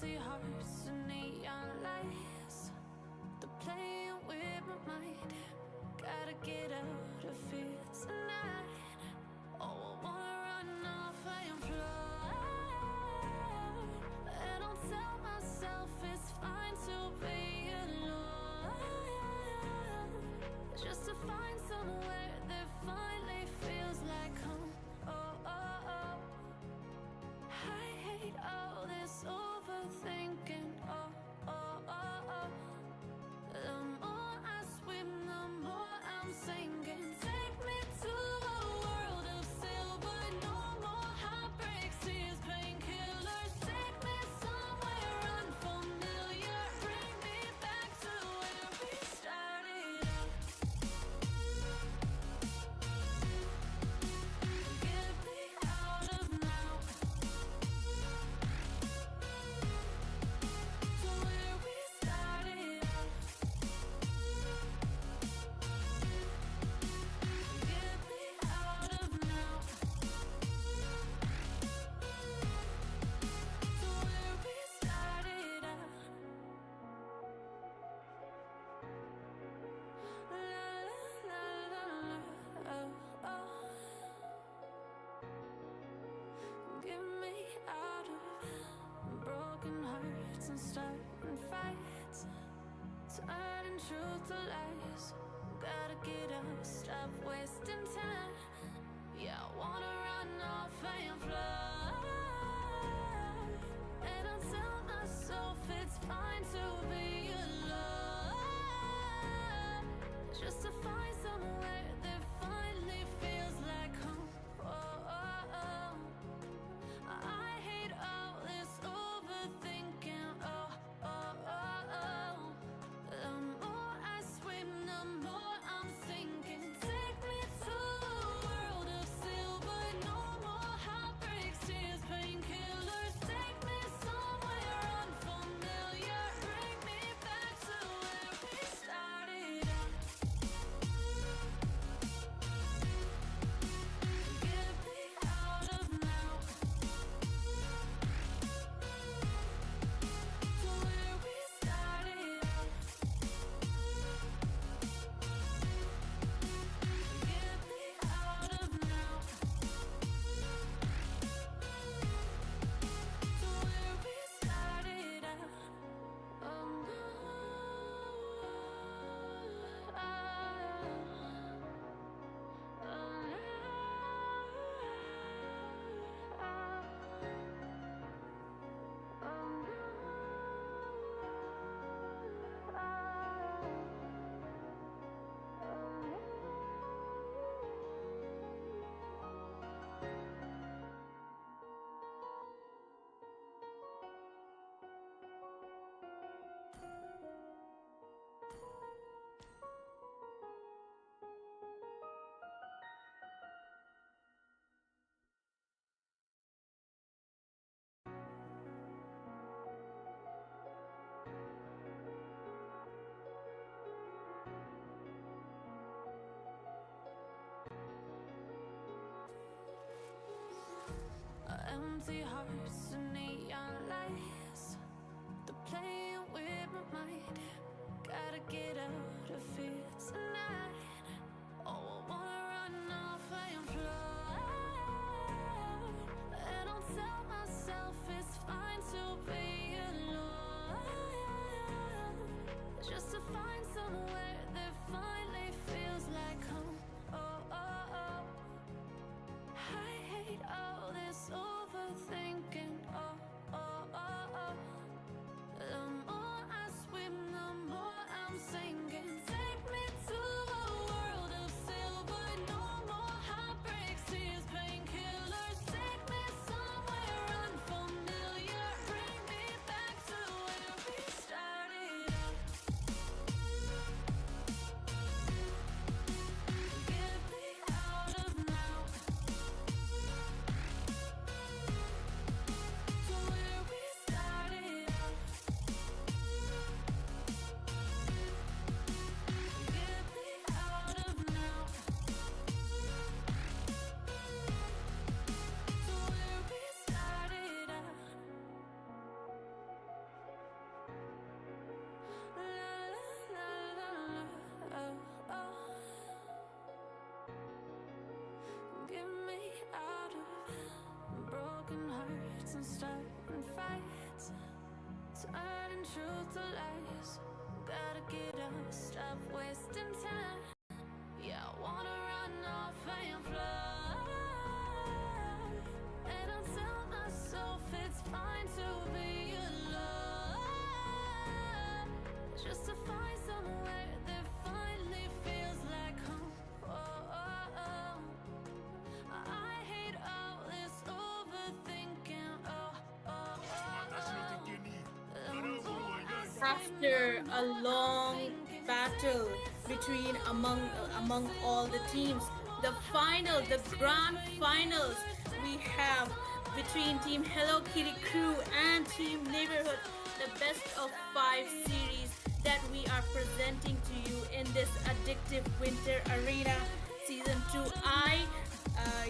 Empty hearts and neon lights, they're playing with my mind. Gotta get out of here tonight. Oh, I wanna run off and fly, and I'll tell myself it's fine to be alone, just to find somewhere that finally feels like home. Oh, oh, oh. I hate all this overthinking. Oh, oh, oh, oh. The more I swim, the more I'm sinking. Take me to a world of silver. No more heartbreaks, tears, painkillers. Take me somewhere unfamiliar. Bring me back to where we started out. Get me out of now, to where we started out. Get me out of now, to where we started out. La la la la la, oh, oh. Get me out of broken hearts and starting fights, turning truth to lies. Gotta get up, stop wasting time. Yeah, I wanna run off and fly, and I'll tell myself it's fine to be alone, just to find somewhere that finally feels like home. Oh, oh, oh. I hate all this overthinking. Oh, oh, oh, oh. The more I swim, the more I'm sinking. Take me to a world of silver. No more heartbreaks, tears, painkillers. Take me somewhere unfamiliar. Bring me back to where we started out. Get me out of now, to where we started out. Get me out of now, to where we started out. Oh no, empty hearts and neon lights, they're playing with my mind. Gotta get out of here tonight. Oh, I wanna run off and fly, and I'll tell myself it's fine to be alone, just to find somewhere that finally feels like home. Oh, oh, oh. I hate all this overthinking. Oh, oh, oh, oh. The more I swim, the more I'm sinking. Take me to a world of silver. No more heartbreaks, turning truth to lies. Gotta get up, stop wasting time. Yeah, I wanna run off and fly. And I'll tell myself it's fine to be alone. Just to find somewhere that finally feels like home. Oh, oh, oh. I hate all this overthinking. Oh, oh, oh, After a long battle between among all the teams, the final, the grand finals, we have between Team Hello Kitty Crew and Team Neighborhood, the best of 5 series that we are presenting to you in this addictive winter arena season 2.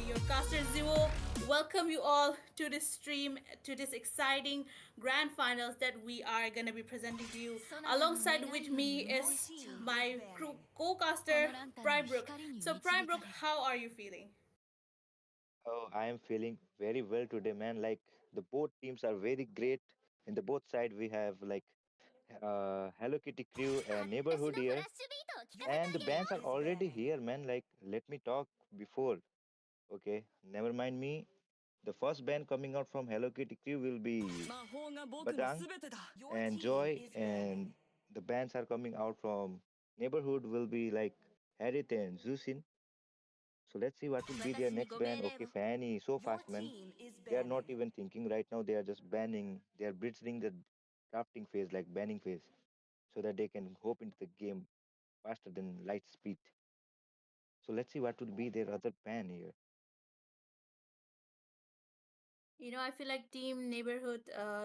Your caster Zero, welcome you all to this stream, to this exciting grand finals that we are gonna be presenting to you. Alongside with me is my co-caster Prybrook. So Prybrook, how are you feeling? Oh, I am feeling very well today, man. Like the both teams are very great. In the both side, we have like Hello Kitty crew and neighborhood here, and the bands are already here, man. Like let me talk before. Okay, never mind me. The first band coming out from Hello Kitty crew will be Badang and Joy, and the bands are coming out from neighborhood will be like Harith and Zusin. So let's see what will be their next ban. Okay, Fanny, so fast, man. They are not even thinking right now. They are just banning. They are bridging the drafting phase, like banning phase, so that they can hop into the game faster than light speed. So let's see what would be their other ban here. I feel like Team Neighborhood,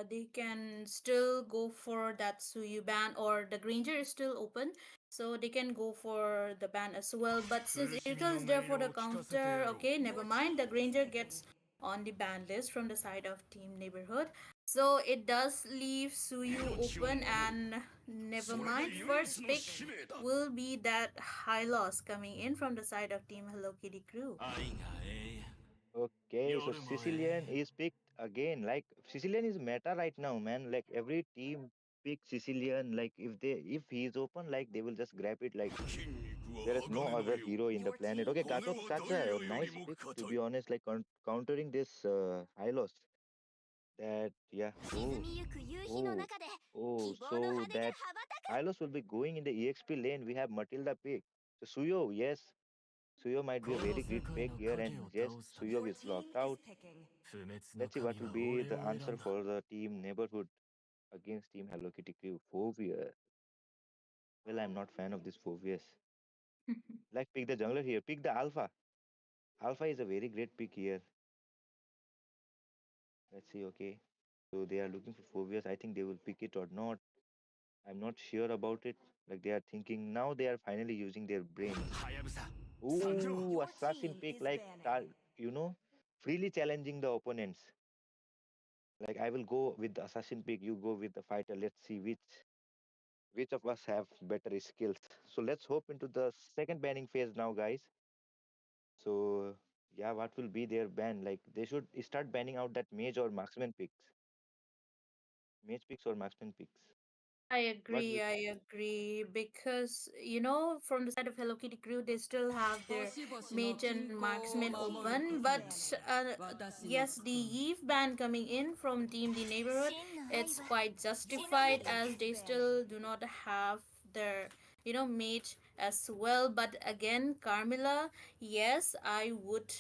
they can still go for that Suyu ban, or the Granger is still open, so they can go for the ban as well. But since Irkel is there for the counter, okay, never mind. The Granger gets on the ban list from the side of Team Neighborhood, so it does leave Suyu open, and never mind. First pick will be that high loss coming in from the side of Team Hello Kitty Crew. Okay, so Sicilian is picked again. Like Sicilian is meta right now, man. Like every team pick Sicilian. Like if he is open, like they will just grab it. Like there is no other hero in the planet. Okay, Gato Kacha, a nice pick to be honest. Like countering this Hylos. That yeah. Oh, So that Hylos will be going in the EXP lane. We have Matilda pick. So Suyo, yes, Suyo might be a very great pick here, and yes, Suyo is locked out. Let's see what will be the answer for the team neighborhood against Team Hello Kitty Crew. Phobias. Well, I'm not fan of this Phobias. Like pick the jungler here. Pick the Alpha. Alpha is a very great pick here. Let's see. Okay. So they are looking for Phobias. I think they will pick it or not. I'm not sure about it. Like they are thinking now. They are finally using their brains. Ooh, assassin pick like you know, freely challenging the opponents. Like I will go with the assassin pick. You go with the fighter. Let's see which of us have better skills. So let's hope into the second banning phase now, guys. So yeah, what will be their ban? Like they should start banning out that mage picks or marksman picks. What will I agree. Because, from the side of Hello Kitty Crew, they still have their mage and marksman open. But, yes, the Eve ban coming in from Team The Neighborhood, it's quite justified as they still do not have their, mage as well. But again, Carmilla, yes, I would,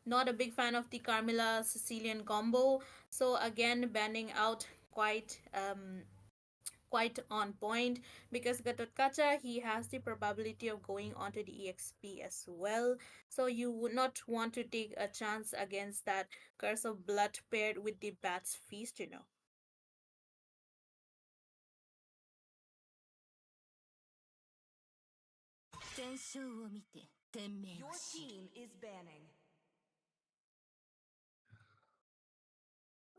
not a big fan of the Carmilla Sicilian combo. So again, banning out quite on point, because Gatotkacha, he has the probability of going onto the EXP as well. So you would not want to take a chance against that Curse of Blood paired with the Bat's Feast. Your team is banning.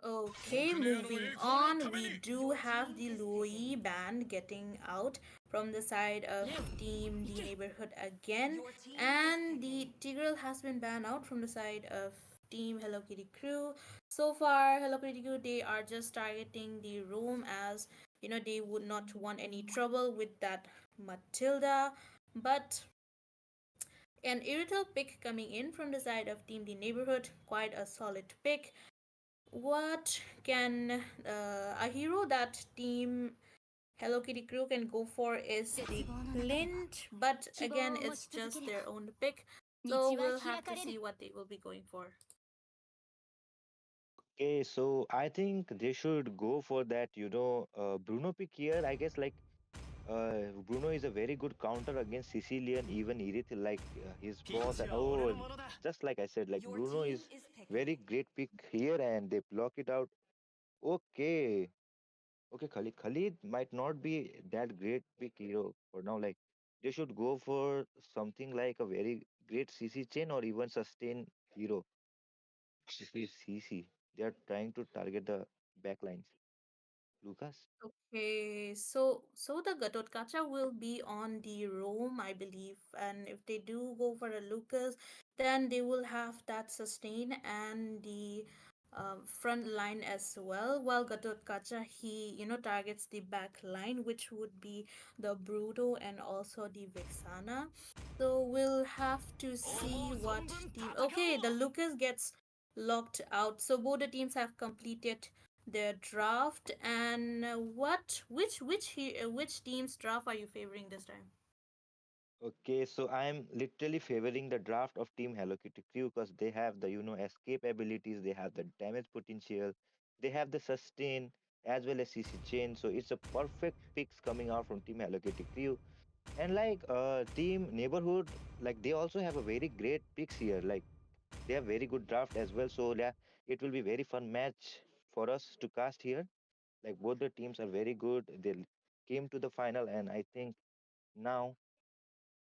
Okay, moving on, we do have the Louis band getting out from the side of Team The Neighborhood again, Your team is and the picking. Tigreal has been banned out from the side of Team Hello Kitty crew. So far, Hello Kitty crew, they are just targeting the room, as they would not want any trouble with that Matilda. But an irritable pick coming in from the side of Team the Neighborhood, quite a solid pick. What can a hero that Team Hello Kitty crew can go for is the Clint, but again, it's just their own pick. So we'll have to see what they will be going for. Okay, so I think they should go for that, Bruno pick here. I guess like Bruno is a very good counter against Sicilian, even Irith, like his boss. And oh, just like I said, like Your Bruno team is is picking. very great pick here, and they block it out. Okay, okay, Khalid might not be that great pick hero for now. Like they should go for something like a very great CC chain or even sustain hero. CC. They are trying to target the backlines. Lucas. Okay, so the Gatotkacha will be on the roam, I believe, and if they do go for a Lucas, then they will have that sustain and the front line as well. While Gatotkacha, he targets the back line, which would be the Bruto and also the Vexana. So we'll have to see what team. Okay, the Lucas gets locked out. So both the teams have completed their draft. And which team's draft are you favoring this time? Okay, so I'm literally favoring the draft of Team Hello Kitty crew because they have the escape abilities, they have the damage potential, they have the sustain as well as CC chain. So it's a perfect picks coming out from Team Hello Kitty crew. And like Team Neighborhood, like they also have a very great picks here. Like they have very good draft as well. So yeah, it will be very fun match for us to cast here. Like both the teams are very good. They came to the final, and I think now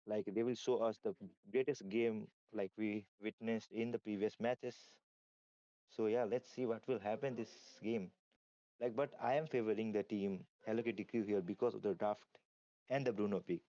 like they will show us the greatest game like we witnessed in the previous matches. So yeah, let's see what will happen this game. Like, but I am favoring the team Hello Kitty Crew here because of the draft and the Bruno pick.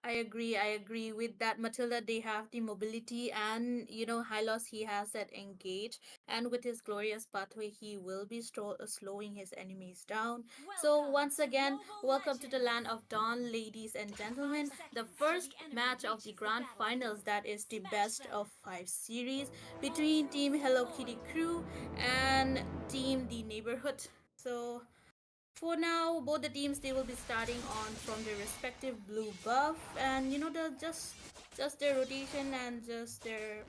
I agree with that, Matilda. They have the mobility, and Hylos, he has that engage, and with his glorious pathway, he will be slowing his enemies down. So Welcome once to again, Mobile welcome to the Legends! land of Dawn, ladies and 5 gentlemen. The seconds till the first enemy match of the reaches the grand finals, battlefield. that is the Smash best them! of five series between Team Hello Kitty Crew and Team The Neighborhood. So for now, both the teams, they will be starting on from their respective blue buff, and they'll just their rotation and just their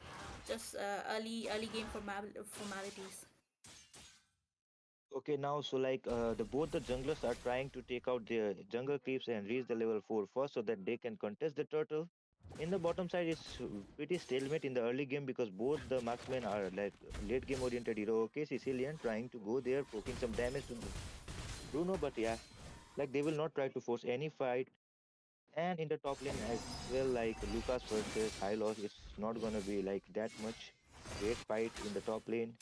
just early game formalities. Okay, now so like the both the junglers are trying to take out their jungle creeps and reach the level 4 first so that they can contest the turtle. In the bottom side, it's pretty stalemate in the early game because both the marksmen are like late game oriented hero. Okay, Sicilian trying to go there, poking some damage to the Bruno, but yeah, like they will not try to force any fight. And in the top lane as well, like Lucas versus Hylos, it's not gonna be like that much great fight in the top lane.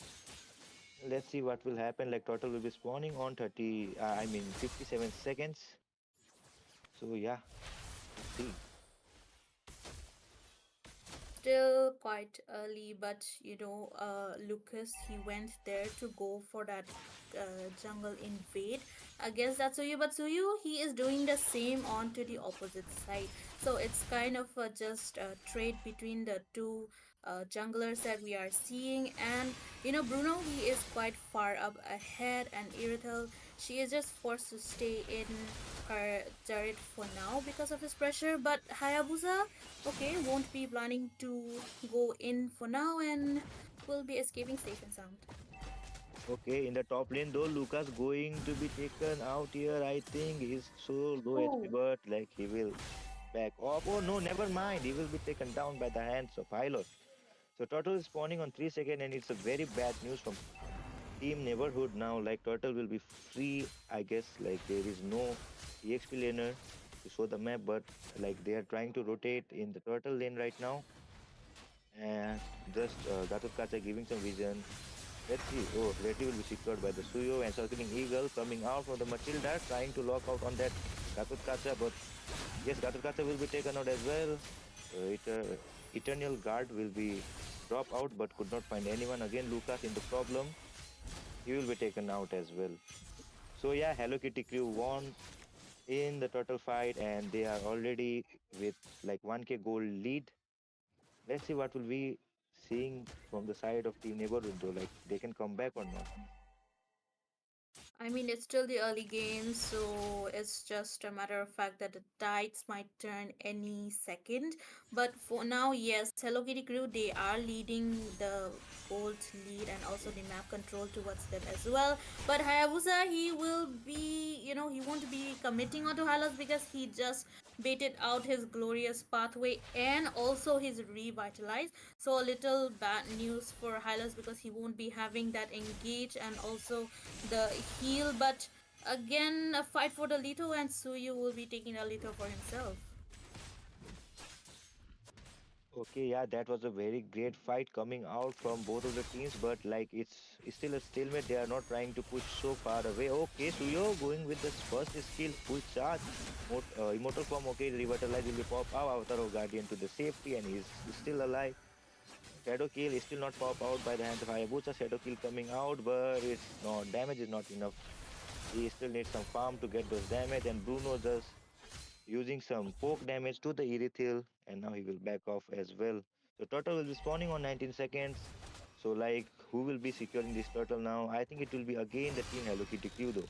Let's see what will happen. Like Turtle will be spawning on 57 seconds. So yeah, let's see. Still quite early, but Lucas, he went there to go for that jungle invade against that Suyu, but Suyu, he is doing the same onto the opposite side. So it's kind of just a trade between the two junglers that we are seeing. And Bruno, he is quite far up ahead, and Iritel, she is just forced to stay in her turret for now because of his pressure. But Hayabusa, okay, won't be planning to go in for now, and will be escaping station sound. Okay, in the top lane though, Lucas going to be taken out here. I think he's so low HP, Oh, but like he will back off. Oh no, never mind. He will be taken down by the hands of Hylos. So Turtle is spawning on 3 seconds, and it's a very bad news from Team Neighborhood now. Like Turtle will be free, I guess. Like there is no EXP laner to show the map, but like they are trying to rotate in the Turtle lane right now. And just Gatotkacha giving some vision. Let's see. Oh, Retri will be secured by the Suyo and circling Eagle coming out from the Matilda, trying to lock out on that Gatotkacha. But yes, Gatotkacha will be taken out as well. It Eternal Guard will be drop out but could not find anyone. Again, Lucas in the problem. He will be taken out as well. So yeah, Hello Kitty crew won in the total fight and they are already with like 1k gold lead. Let's see what will be seeing from the side of Team Neighborhood though, like they can come back or not. I mean, it's still the early game, so it's just a matter of fact that the tides might turn any second. But for now, yes, Hello Kitty Crew, they are leading the gold lead and also the map control towards them as well. But Hayabusa, he will be, he won't be committing onto Hylos because he just baited out his glorious pathway and also his revitalize. So a little bad news for Hylos because he won't be having that engage and also the heal. But again, a fight for the Lito, and Suyu will be taking a Lito for himself. Okay, yeah, that was a very great fight coming out from both of the teams, but like it's still a stalemate. They are not trying to push so far away. Okay, Suyo going with this first skill, full charge, immortal form. Okay, revitalize will be pop out, Avatar of Guardian to the safety, and he's still alive. Shadow kill is still not pop out by the hands of Hayabusa. Shadow kill coming out, but it's not damage is not enough. He still needs some farm to get those damage, and Bruno just using some poke damage to the Irithil, and now he will back off as well. So turtle will be spawning on 19 seconds. So like, who will be securing this turtle now? I think it will be again the team Hello Kitty crew though.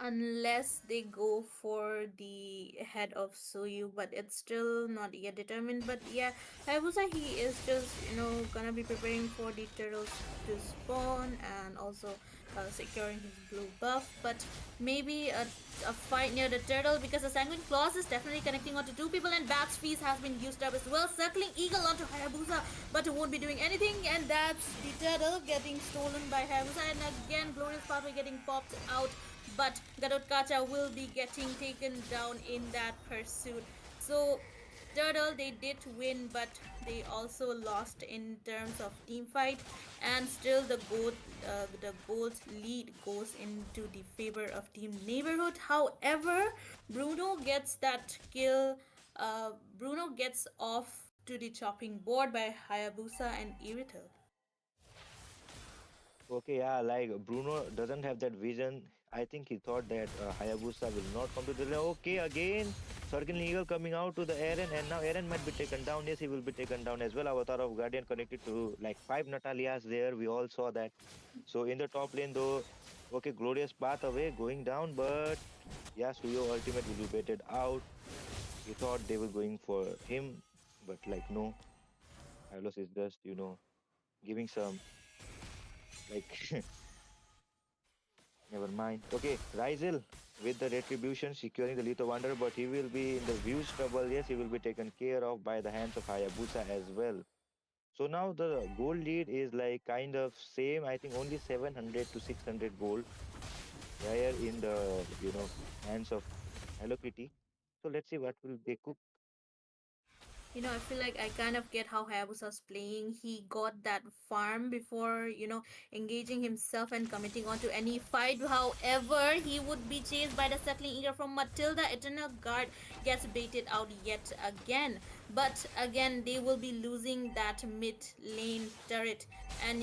Unless they go for the head of Suyu, but it's still not yet determined. But yeah, Hayabusa, he is just gonna be preparing for the turtles to spawn and also securing his blue buff. But maybe a fight near the turtle because the Sanguine Claws is definitely connecting onto two people, and Bat's Feast has been used up as well. Circling Eagle onto Hayabusa, but it won't be doing anything, and that's the turtle getting stolen by Hayabusa, and again Glorious Pathway getting popped out, but Gadot Kacha will be getting taken down in that pursuit. So Turtle, they did win, but they also lost in terms of team fight, and still the gold lead goes into the favor of Team Neighborhood. However, Bruno gets that kill. Bruno gets off to the chopping board by Hayabusa and Irithel. Okay, yeah, like Bruno doesn't have that vision. I think he thought that Hayabusa will not come to the lane. Okay, again, Circling Eagle coming out to the Eren, and now Eren might be taken down. Yes, he will be taken down as well. Avatar of Guardian connected to like five Natalias there. We all saw that. So in the top lane though, okay, Glorious Path away going down, but yeah, Suyo ultimate will be baited out. He thought they were going for him, but like no, Hylos is just giving some like never mind. Okay, Rizal with the retribution securing the Little Wonder, but he will be in the huge trouble. Yes, he will be taken care of by the hands of Hayabusa as well. So now the gold lead is like kind of same. I think only 700 to 600 gold here in the hands of Hello Kitty. So let's see what will they cook. I feel like I kind of get how Hayabusa's playing. He got that farm before, engaging himself and committing onto any fight. However, he would be chased by the settling eater from Matilda. Eternal Guard gets baited out yet again. But again, they will be losing that mid lane turret. And,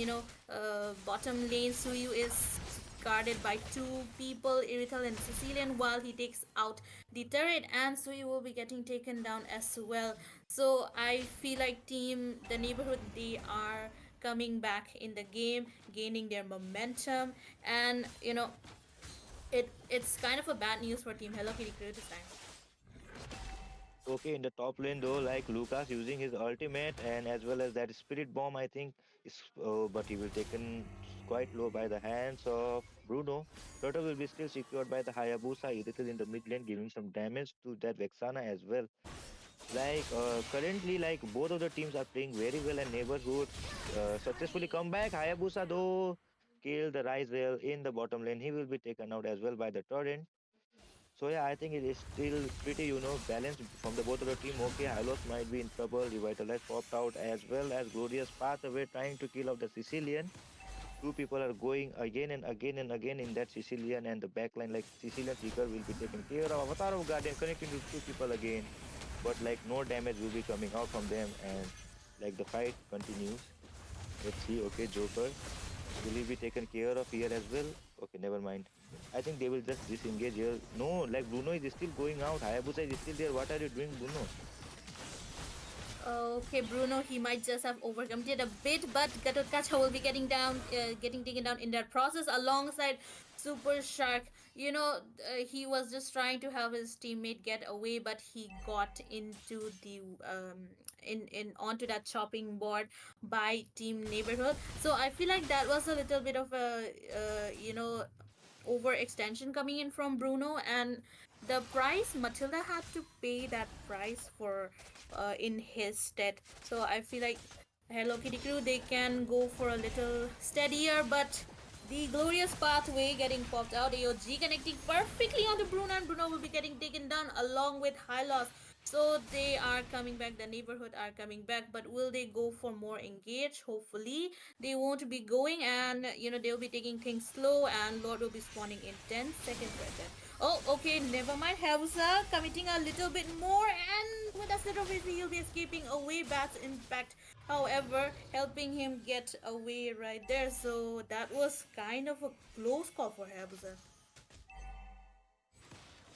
bottom lane, Suyu is guarded by two people, Irithel and Sicilian, while he takes out the turret, and Sui will be getting taken down as well. So I feel like the neighborhood, they are coming back in the game, gaining their momentum, and it's kind of a bad news for Team Hello Kitty Crew this time. Okay, in the top lane though, like Lucas using his ultimate and as well as that spirit bomb, I think is, but he will taken quite low by the hands of Bruno. Turtle will be still secured by the Hayabusa. Irithel in the mid lane, giving some damage to that Vexana as well. Like currently, like both of the teams are playing very well, and Neighborhood successfully come back. Hayabusa though kill the Rise Rail in the bottom lane. He will be taken out as well by the Torrent. So yeah, I think it is still pretty, balanced from the both of the team. Okay, Hylos might be in trouble. Revitalize popped out as well as Glorious Path away trying to kill off the Sicilian. Two people are going again and again and again in that Sicilian and the backline. Like Sicilian Seeker will be taken care of. Avatar of Guardian connecting to two people again. but like no damage will be coming out from them, and like the fight continues. Let's see. Okay, Joker, will he be taken care of here as well? Okay, never mind. I think they will just disengage here. No, like Bruno is still going out. Hayabusa is still there. What are you doing, Bruno? Okay, Bruno, he might just have overcome it a bit, but Gatotkacha will be getting taken down in that process alongside Super Shark. He was just trying to help his teammate get away, but he got into the in onto that chopping board by Team Neighborhood. So I feel like that was a little bit of a overextension coming in from Bruno, and the price Matilda had to pay that price for in his stead. So I feel like Hello Kitty crew, they can go for a little steadier, but the glorious pathway getting popped out. AOG connecting perfectly on the Bruno, and Bruno will be getting taken down along with Hylos. So they are coming back, the neighborhood are coming back, but will they go for more engage? Hopefully, they won't be going, and they'll be taking things slow, and Lord will be spawning in 10 seconds right there. Oh, okay, never mind. Hausa committing a little bit more, and with a set of he'll be escaping away. Bat's impact, however, helping him get away right there. So that was kind of a close call for Hausa.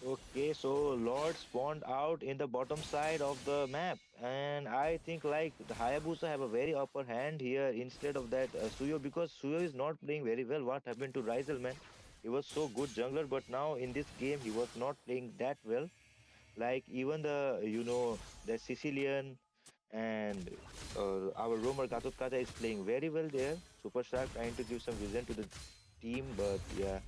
Okay, so Lord spawned out in the bottom side of the map, and I think like the Hayabusa have a very upper hand here instead of that Suyo, because Suyo is not playing very well. What happened to Rizal, man? He was so good jungler, but now in this game he was not playing that well. Like even the Sicilian and our roamer Gatotkata is playing very well there. Super Shark trying to give some vision to the team, but yeah,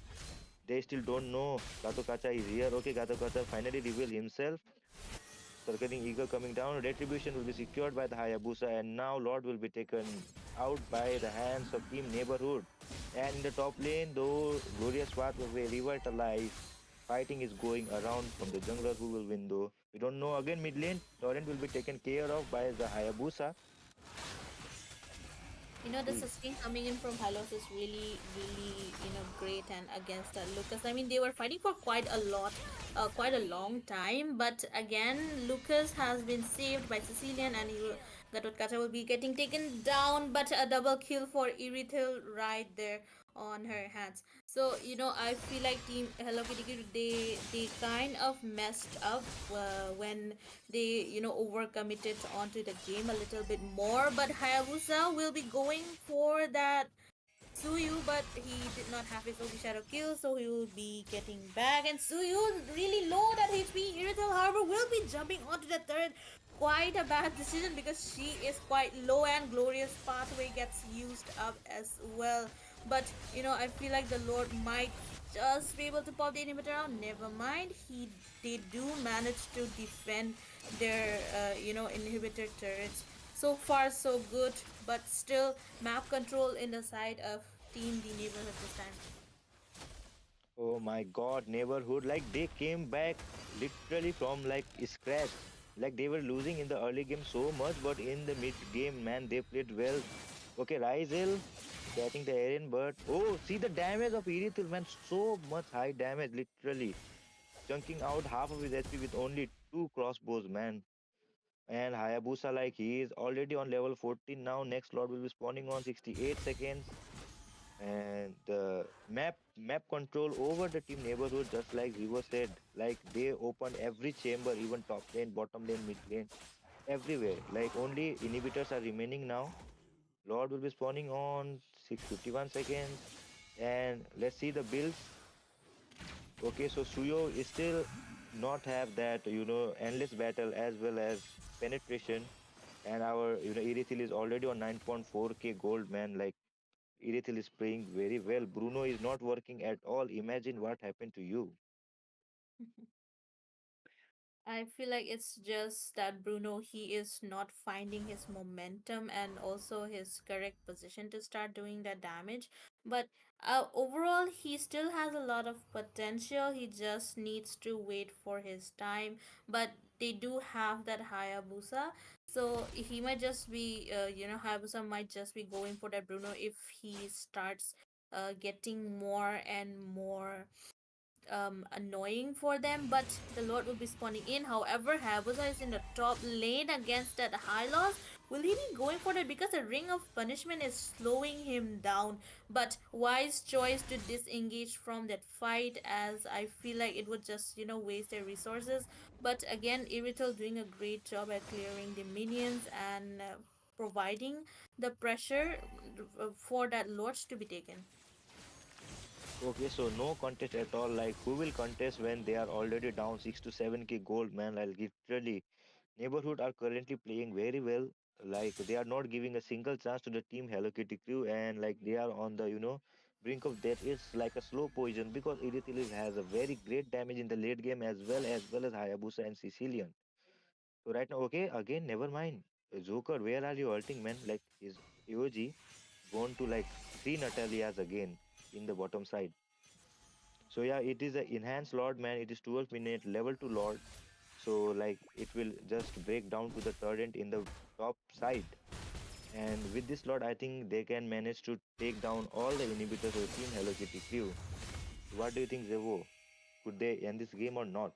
they still don't know Gatokacha is here. Okay, Gatokacha finally revealed himself. Circling Eagle coming down. Retribution will be secured by the Hayabusa, and now Lord will be taken out by the hands of Team Neighborhood. And in the top lane, though Glorious Path will be revitalized. Fighting is going around from the jungler who will win though. We don't know. Again, mid lane, Torrent will be taken care of by the Hayabusa. The sustain coming in from Hylos is really, really, great and against Lucas. I mean, they were fighting for quite a long time. But again, Lucas has been saved by Sicilian, and Gatotkacha will be getting taken down. But a double kill for Irithil right there on her hands. So I feel like Team Hello Kitty, they kind of messed up when they overcommitted onto the game a little bit more. But Hayabusa will be going for that Suyu, but he did not have his OP Shadow kill, so he will be getting back. And Suyu really low that HP. Irital, however, will be jumping onto the third. Quite a bad decision because she is quite low, and Glorious Pathway gets used up as well. But I feel like the Lord might just be able to pop the inhibitor out. Never mind, they do manage to defend their inhibitor turrets. So far so good, but still map control in the side of Team the Neighborhood this time. Oh my God, neighborhood. Like they came back literally from like scratch. Like they were losing in the early game so much, but in the mid game, man, they played well. Okay, Rizal getting the Aaron, but oh, see the damage of Irithil, man, so much high damage, literally chunking out half of his HP with only two crossbows, man. And Hayabusa, like he is already on level 14 now. Next slot will be spawning on 68 seconds, and the map control over the team neighborhood, just like Zivo said, like they opened every chamber, even top lane, bottom lane, mid lane, everywhere. Like only inhibitors are remaining now. Lord will be spawning on 651 seconds, and let's see the builds. Okay, so Suyo is still not have that endless battle as well as penetration, and our Irithil is already on 9.4k gold, man. Like Irithil is playing very well. Bruno is not working at all. Imagine what happened to you. I feel like it's just that Bruno, he is not finding his momentum and also his correct position to start doing that damage. But overall, he still has a lot of potential. He just needs to wait for his time. But they do have that Hayabusa. So he might just be, Hayabusa might just be going for that Bruno if he starts getting more and more annoying for them, but the Lord will be spawning in. However, Hayabusa is in the top lane against that high loss. Will he be going for that? Because the Ring of Punishment is slowing him down. But wise choice to disengage from that fight, as I feel like it would just, waste their resources. But again, Irital doing a great job at clearing the minions and providing the pressure for that Lords to be taken. Okay, so no contest at all. Like, who will contest when they are already down 6 to 7k gold, man? Like, literally, Neighborhood are currently playing very well. Like, they are not giving a single chance to the team Hello Kitty crew, and like, they are on the, brink of death. It's like a slow poison because Idithil has a very great damage in the late game as well as Hayabusa and Sicilian. So, right now, okay, again, never mind. Joker, where are you ulting, man? Like, is AOG gone to like three Natalias again in the bottom side? So yeah, it is a enhanced Lord, man. It is 12 minute level 2 Lord. So like it will just break down to the turret in the top side. And with this Lord, I think they can manage to take down all the inhibitors of the team Hello Kitty crew. What do you think, Zevo? Could they end this game or not?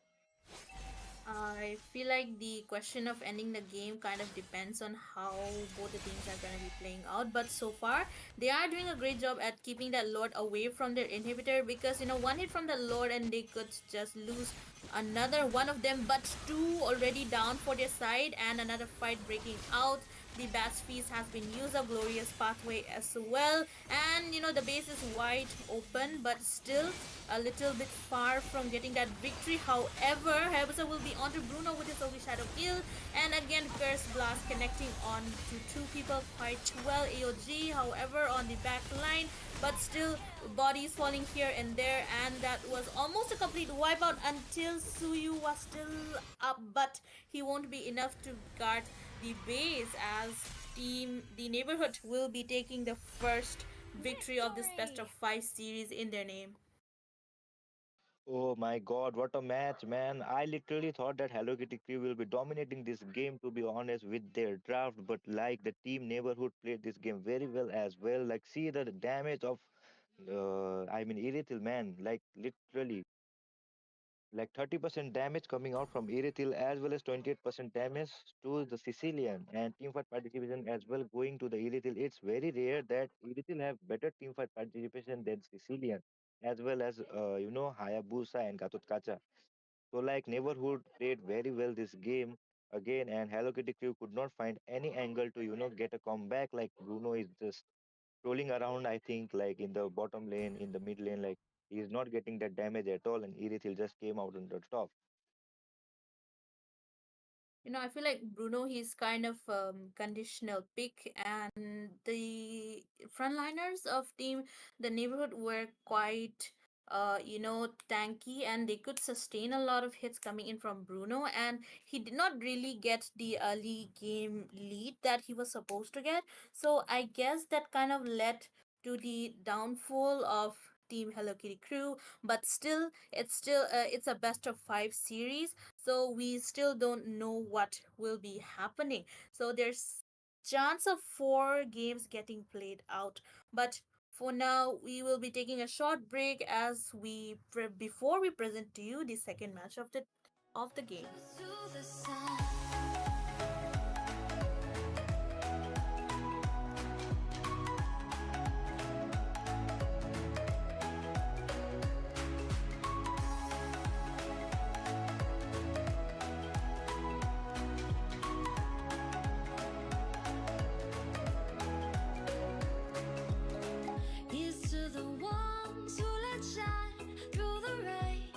I feel like the question of ending the game kind of depends on how both the teams are going to be playing out. But so far, they are doing a great job at keeping that Lord away from their inhibitor because, one hit from the Lord and they could just lose another one of them. But two already down for their side and another fight breaking out. The Bat's Feast has been used, a glorious pathway as well. And the base is wide open, but still a little bit far from getting that victory. However, Hayabusa will be onto Bruno with his Holy Shadow kill. And again, Curse Blast connecting on to two people quite well. AOG, however, on the back line. But still, bodies falling here and there. And that was almost a complete wipeout until Suyu was still up. But he won't be enough to guard the base, as the neighborhood will be taking the first victory of this best of 5 series in their name. Oh my god, what a match, man. I literally thought that Hello Kitty crew will be dominating this game, to be honest, with their draft, but like the team Neighborhood played this game very well as well. Like, see the damage of, Irithil, man. Like, literally, like 30% damage coming out from Irithil as well as 28% damage to the Sicilian and teamfight participation as well going to the Irithil. It's very rare that Irithil have better teamfight participation than Sicilian as well as Hayabusa and Gatotkacha. So like Neighborhood played very well this game again, and Hello Kitty crew could not find any angle to get a comeback. Like Bruno is just rolling around, I think, like in the bottom lane, in the mid lane, like he's not getting that damage at all, and Irithil just came out on the top. I feel like Bruno, he's kind of conditional pick, and the frontliners of team the neighborhood were quite tanky, and they could sustain a lot of hits coming in from Bruno, and he did not really get the early game lead that he was supposed to get. So I guess that kind of led to the downfall of team Hello Kitty crew. But it's a best of 5 series, so we still don't know what will be happening. So there's chance of 4 games getting played out. But for now, we will be taking a short break as before we present to you the second match of the game. To the sun. Here's to the ones who let shine through the rain,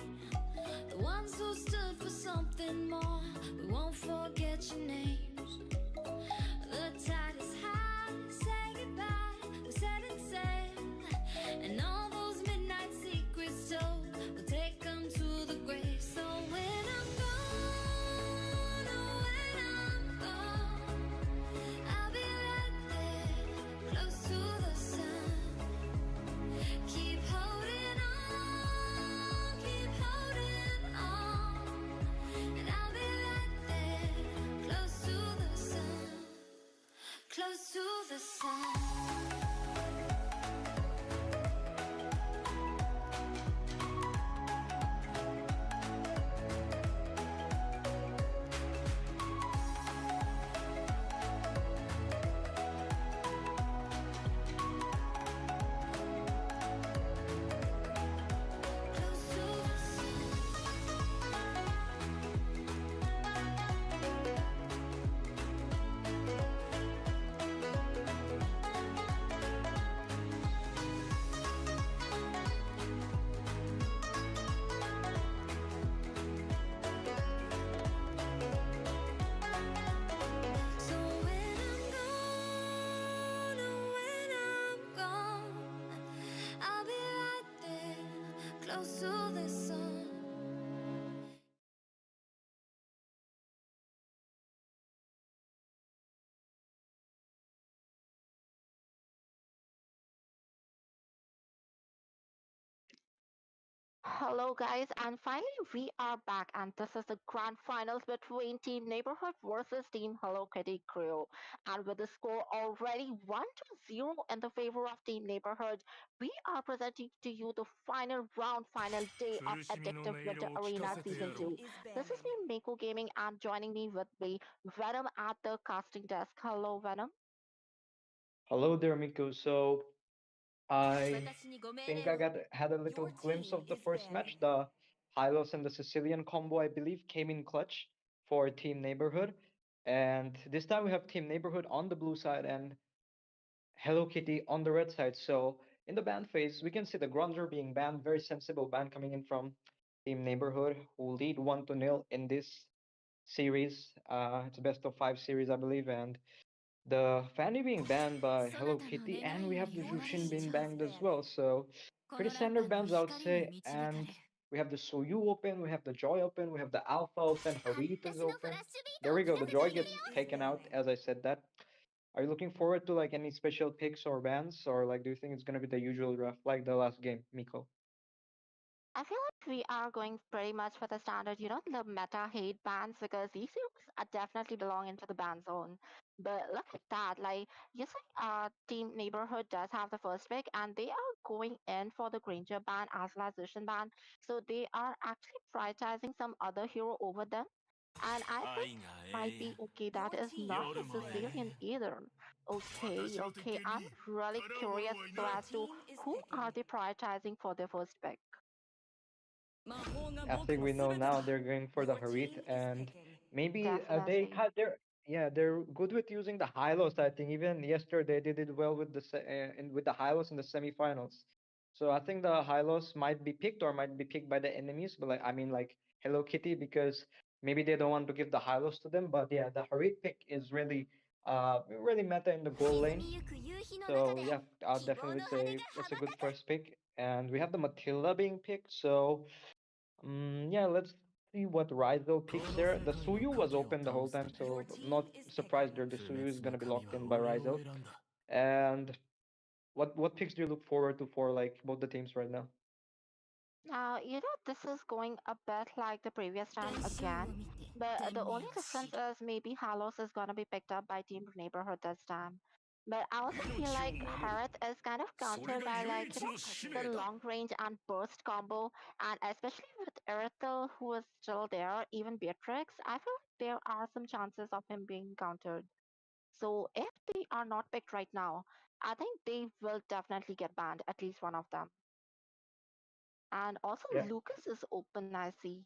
the ones who stood for something more. We won't forget. to the sun. Hello, guys, and finally we are back, and this is the grand finals between Team Neighborhood versus Team Hello Kitty Crew. And with the score already 1-0 in the favor of Team Neighborhood, we are presenting to you the final round, final day of 苦しみの Addictive 音 Winter 色を聞か Arena せて Your や Season ろ team 2. う is This is banning. me, Mako Gaming, and joining me with the Venom at the casting desk. Hello, Venom. Hello there, Miku. So I 私にご命 think 令 I を had a little Your glimpse team of the is first match. banning. The Hylos and the Sicilian combo, I believe, came in clutch for Team Neighborhood. And this time we have Team Neighborhood on the blue side and Hello Kitty on the red side. So in the ban phase, we can see the Grunzer being banned, very sensible ban coming in from Team Neighborhood, who lead 1-0 in this series. It's a best of five series, I believe, and the Fanny being banned by そな Hello たの Kitty, 願 and い we を have the よろ Jushin し Your く being team is banned as well. banning. So こ pretty のラン standard タンの bans, I would 光に say. 導か And れる we have the Soyu open, we have the Joy open, we have the Alpha open, Harit is 私のフラッ open. シュビー There トを we 聞 go. か The せて Joy Your あげる gets team よ is taken out banning. as I said that. Are you looking forward to like any special picks or bans, or like do you think it's gonna be the usual draft like the last game, Miko? I feel like we are going pretty much for the standard, the meta hate bans because these heroes are definitely belong into the ban zone. But look at that, like you say, Team Neighborhood does have the first pick, and they are going in for the Granger ban as well as Lucian ban. So they are actually prioritizing some other hero over them. And I think 愛が might 永 be 遠 okay. That Your is team not a 夜 is も永 banning. Sicilian 遠 either. Okay, 私の鉄 okay. 拳 I'm に really かなう者 curious はい to な Your い as to team is who are picking. they prioritizing for their first pick. 魔法が I 僕 think の we す know べてだ now they're going for the Your Harit, team is and picking. maybe they Definitely. had their yeah they're good with using the Hylos. I think even yesterday they did well with with the Hylos in the semifinals. So I think the Hylos might be picked or might be picked by the enemies, but like I mean like Hello Kitty because maybe they don't want to give the Hylos to them. But yeah, the Harit pick is really meta in the goal 沈 lane. みゆく夕日の中 So で yeah, I'll 希望 definitely の羽が say 羽 it's a ばた good く first pick. And we have the Matilda being picked. So yeah, let's see what Ryzel こ picks の here. 世 The 界の Suyu was 糧を open the 倒 whole すた time, め Your so team not is surprised picking. there. The 不 Suyu is 滅の gonna be 神 locked は in by 俺を Ryzel. 選んだ And what picks do you look forward to for like both the teams right now? This is going a bit like the previous time 現象 again, を見て but 天 the 命 only を知 difference る is maybe Halos is gonna be picked up by Team Neighborhood this time. But I also feel 命を like 守る Harith is kind of それ countered が by 唯 like, 一の使 the 命だ long range and burst combo, and especially with Erithel who is still there, even Beatrix, I feel like there are some chances of him being countered. So if they are not picked right now, I think they will definitely get banned, at least one of them. And also Yeah, Lucas is open, I see.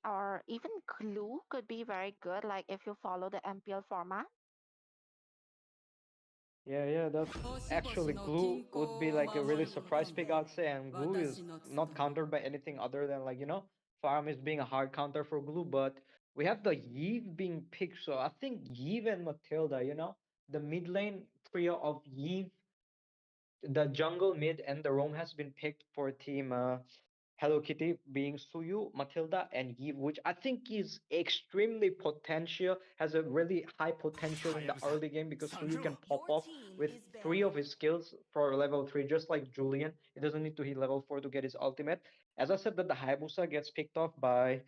Or even Glue could be very good, like if you follow the MPL format. yeah. That's 星 actually 々の均 Glue 衡 would be を like a 守 really るこ Your team と surprise is が pick, I'd say. banning. And Glue is 私の not 務め countered by anything other than like Farm is being a hard counter for Glue, but we have the Yve being picked. So I think Yve and Matilda, the mid lane trio of Yve, the jungle mid and the roam has been picked for team Hello Kitty, being Suyu, Matilda, and Eve, which I think is extremely potential, has a really high potential は in や the ぶさ early game because 参 Suyu 上 can pop Your off team with is 3 of banning. his skills for level 3, just like Julian. He doesn't need to hit level 4 to get his ultimate. As I said, that the Hayabusa gets picked off by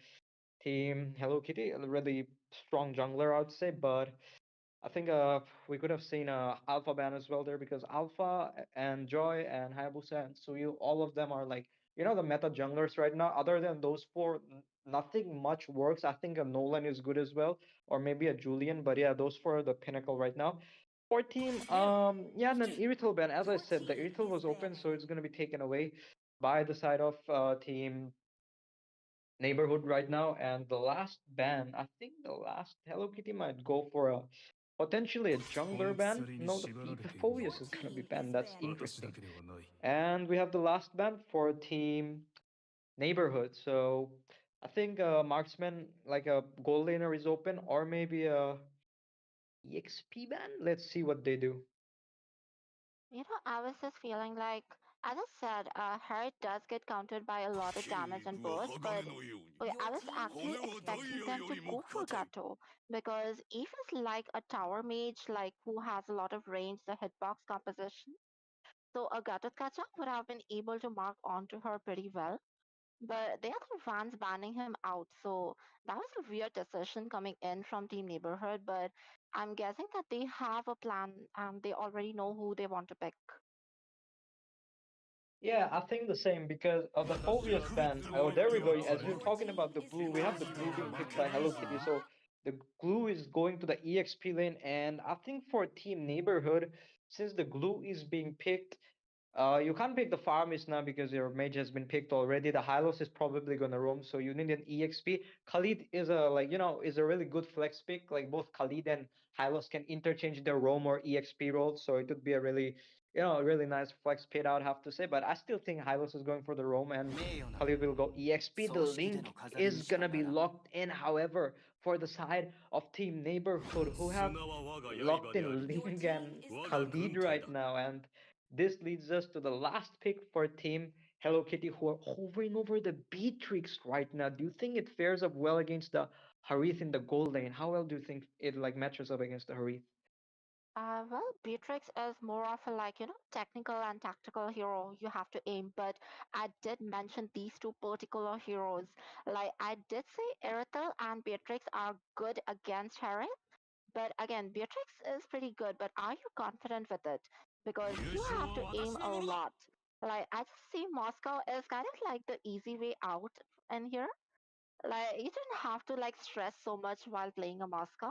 team Hello Kitty, a really strong jungler, I would say, but I think we could have seen Alpha ban as well there because Alpha and Joy and Hayabusa and Suyu, all of them are like the meta junglers right now. Other than those four, nothing much works. I think a Nolan is good as well, or maybe a Julian. But yeah, those four are the pinnacle right now. For team, では yeah, and 行 an け Irritable ban. As I Your said, the team Irritable is was open, so banning. it's gonna be taken away by the side of team Neighborhood right now. And the last ban, I think the last Hello Kitty might go for a potentially a この jungler ban. 鎖に No, the 縛られているの Your Folius は is gonna be team is banned. That's banning. 私だ interesting. けではない And we have the last ban for team Neighborhood. So I think marksman like a gold laner is open, or maybe a EXP ban. Let's see what they do. I was just feeling like As I said, Harriet does get countered by a lot of damage and burst, but okay, I was actually expecting them to go for Gato because Eve is like a tower mage, like who has a lot of range, the hitbox composition. So a Gato Kacha would have been able to mark onto her pretty well. But they are the ones banning him out, so that was a weird decision coming in from Team Neighborhood. But I'm guessing that they have a plan and they already know who they want to pick. Yeah, I think the same because of the Phobius ban. Oh, there we go. As you're talking about the glue, we have the glue being picked by Hello Kitty. So the glue is going to the EXP lane, and I think for Team Neighborhood, since the glue is being picked, you can't pick the farmist now because your mage has been picked already. The Hylos is probably gonna roam, so you need an EXP. Khalid is a is a really good flex pick. Like both Khalid and Hylos can interchange their roam or EXP roles, so it would be a really a really nice flex pick, I would have to say. But I still think Hylos is going for the roam and Khalid will go EXP. The link is gonna be locked in, however, for the side of Team Neighborhood, who have locked in Link and Khalid right now, and this leads us to the last pick for Team Hello Kitty, who are hovering over the Beatrix right now. Do you think it fares up well against the Harith in the gold lane? How well do you think it like matches up against the Harith? Well, Beatrix is more of a technical and tactical hero. You have to aim, but I did mention these two particular heroes. Like I did say, Erythel and Beatrix are good against Harry. But again, Beatrix is pretty good, but are you confident with it? Because you have to aim a lot. Like, I just see Moscow is kind of like the easy way out in here. Like, you don't have to like stress so much while playing a Moscow.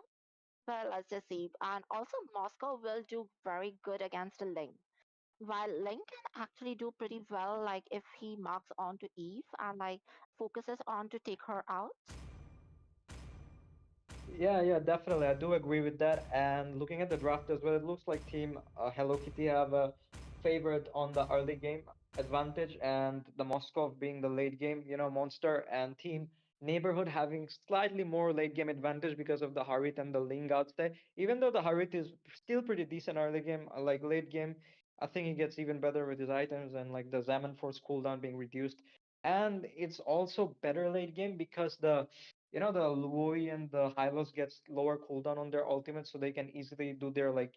But let's just see. And also, Moscow will do very good against a Link. While Link can actually do pretty well, like if he marks onto Eve and like focuses on to take her out. Yeah, definitely. I do agree with that. And looking at the draft as well, it looks like Team Hello Kitty have a favorite on the early game advantage, and the Moskov being the late game, monster, and Team Neighborhood having slightly more late game advantage because of the Harit and the Ling outs there. Even though the Harit is still pretty decent early game, like late game, I think he gets even better with his items and like the Zaman Force cooldown being reduced. And it's also better late game because the Lui and the Hylos gets lower cooldown on their ultimate, so they can easily do their like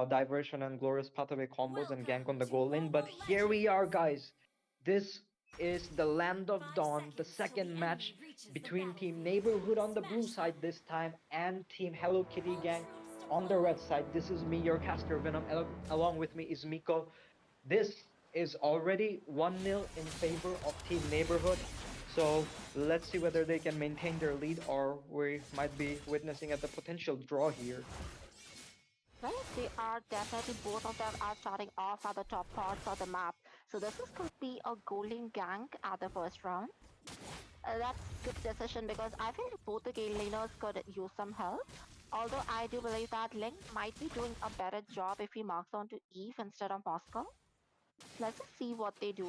diversion and glorious pathway combos and gank on the goal lane. But here we are, guys. This is the Land of Dawn, the second match between Team Neighborhood on the blue side this time and Team Hello Kitty Gang on the red side. This is me, your caster Venom. Along with me is Miko. This is already 1-0 in favor of Team Neighborhood. So let's see whether they can maintain their lead or we might be witnessing at the potential draw here. Well, they are definitely both of them are starting off at the top parts of the map. So this is going to be a golden gank at the first round. That's good decision because I feel both the gale laners could use some help. Although I do believe that Link might be doing a better job if he marks onto Eve instead of Moscow. Let's just see what they do.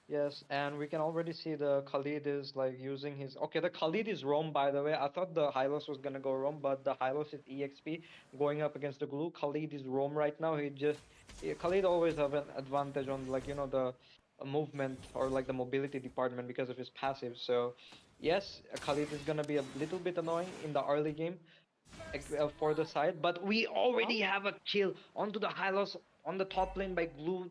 Yes, and we can already see the Khalid is like using his. Okay, the Khalid is roam, by the way. I thought the Hylos was gonna go roam, but the Hylos is EXP going up against the Glue. Khalid is roam right now. Khalid always have an advantage on like the movement or like the mobility department because of his passive. So yes, Khalid is gonna be a little bit annoying in the early game for the side, but we Oh, already have a kill onto the Hylos on the top lane by Glue.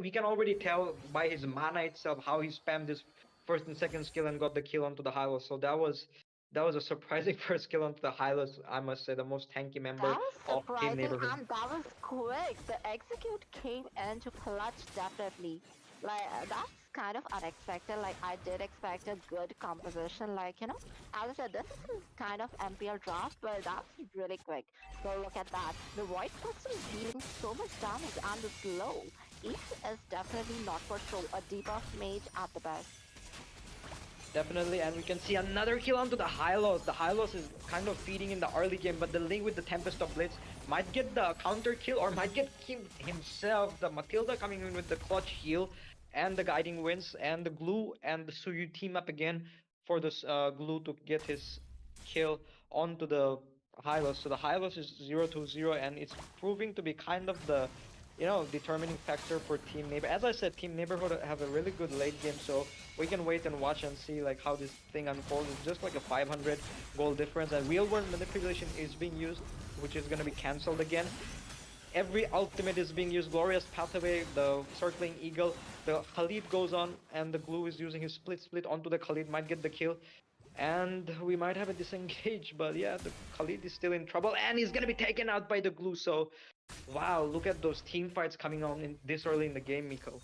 We can already tell by his mana itself how he spammed his first and second skill and got the kill onto the Hylos. So that was a surprising first kill onto the Hylos, I must say, the most tanky that member was of Team surprising Neighborhood. and that was quick. The execute came into clutch definitely. Like that's kind of unexpected. Like I did expect a good composition. Like as I said, this is kind of MPL draft, but that's really quick. So look at that. The Void Crystal is dealing so much damage and the slow. East is definitely not for show. A debuff mage at the best. Definitely, and we can see another kill onto the Hylos. The Hylos is kind of feeding in the early game, but the Link with the Tempest of Blitz might get the counter kill or might get him himself. The Matilda coming in with the clutch heal and the guiding winds, and the Glue and the Suyu team up again for this Glue to get his kill onto the Hylos. So the Hylos is 0-0, and it's proving to be kind of the determining factor for Team Neighbor. As I said, Team Neighborhood have a really good late game, so we can wait and watch and see like how this thing unfolds. It's just like a 500 goal difference, and real world manipulation is being used, which is gonna be cancelled again. Every ultimate is being used. Glorious Pathway, the circling eagle, the Khalid goes on, and the glue is using his split onto the Khalid, might get the kill. And we might have a disengage, but yeah, the Khalid is still in trouble, and he's gonna be taken out by the glue. So, wow, look at those team fights coming on in this early in the game, Miko.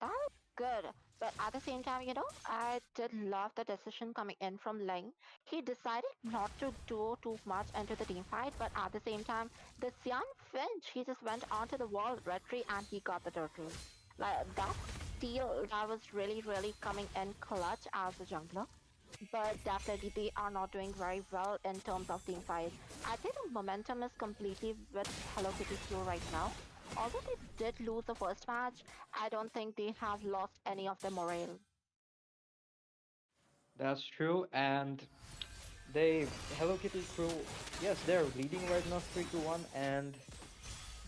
That is good. But at the same time, I did love the decision coming in from Ling. He decided not to do too much into the team fight, but at the same time, the Xian Finch, he just went onto the wall, retry, and he got the turtle. Like, that steal that was really, really coming in clutch as a jungler. But definitely they are not doing very well in terms of team fight. I think the momentum is completely with Hello Kitty Crew right now. Although they did lose the first match, I don't think they have lost any of their morale. That's true, and they Hello Kitty crew, yes, they're leading right now 3-1, and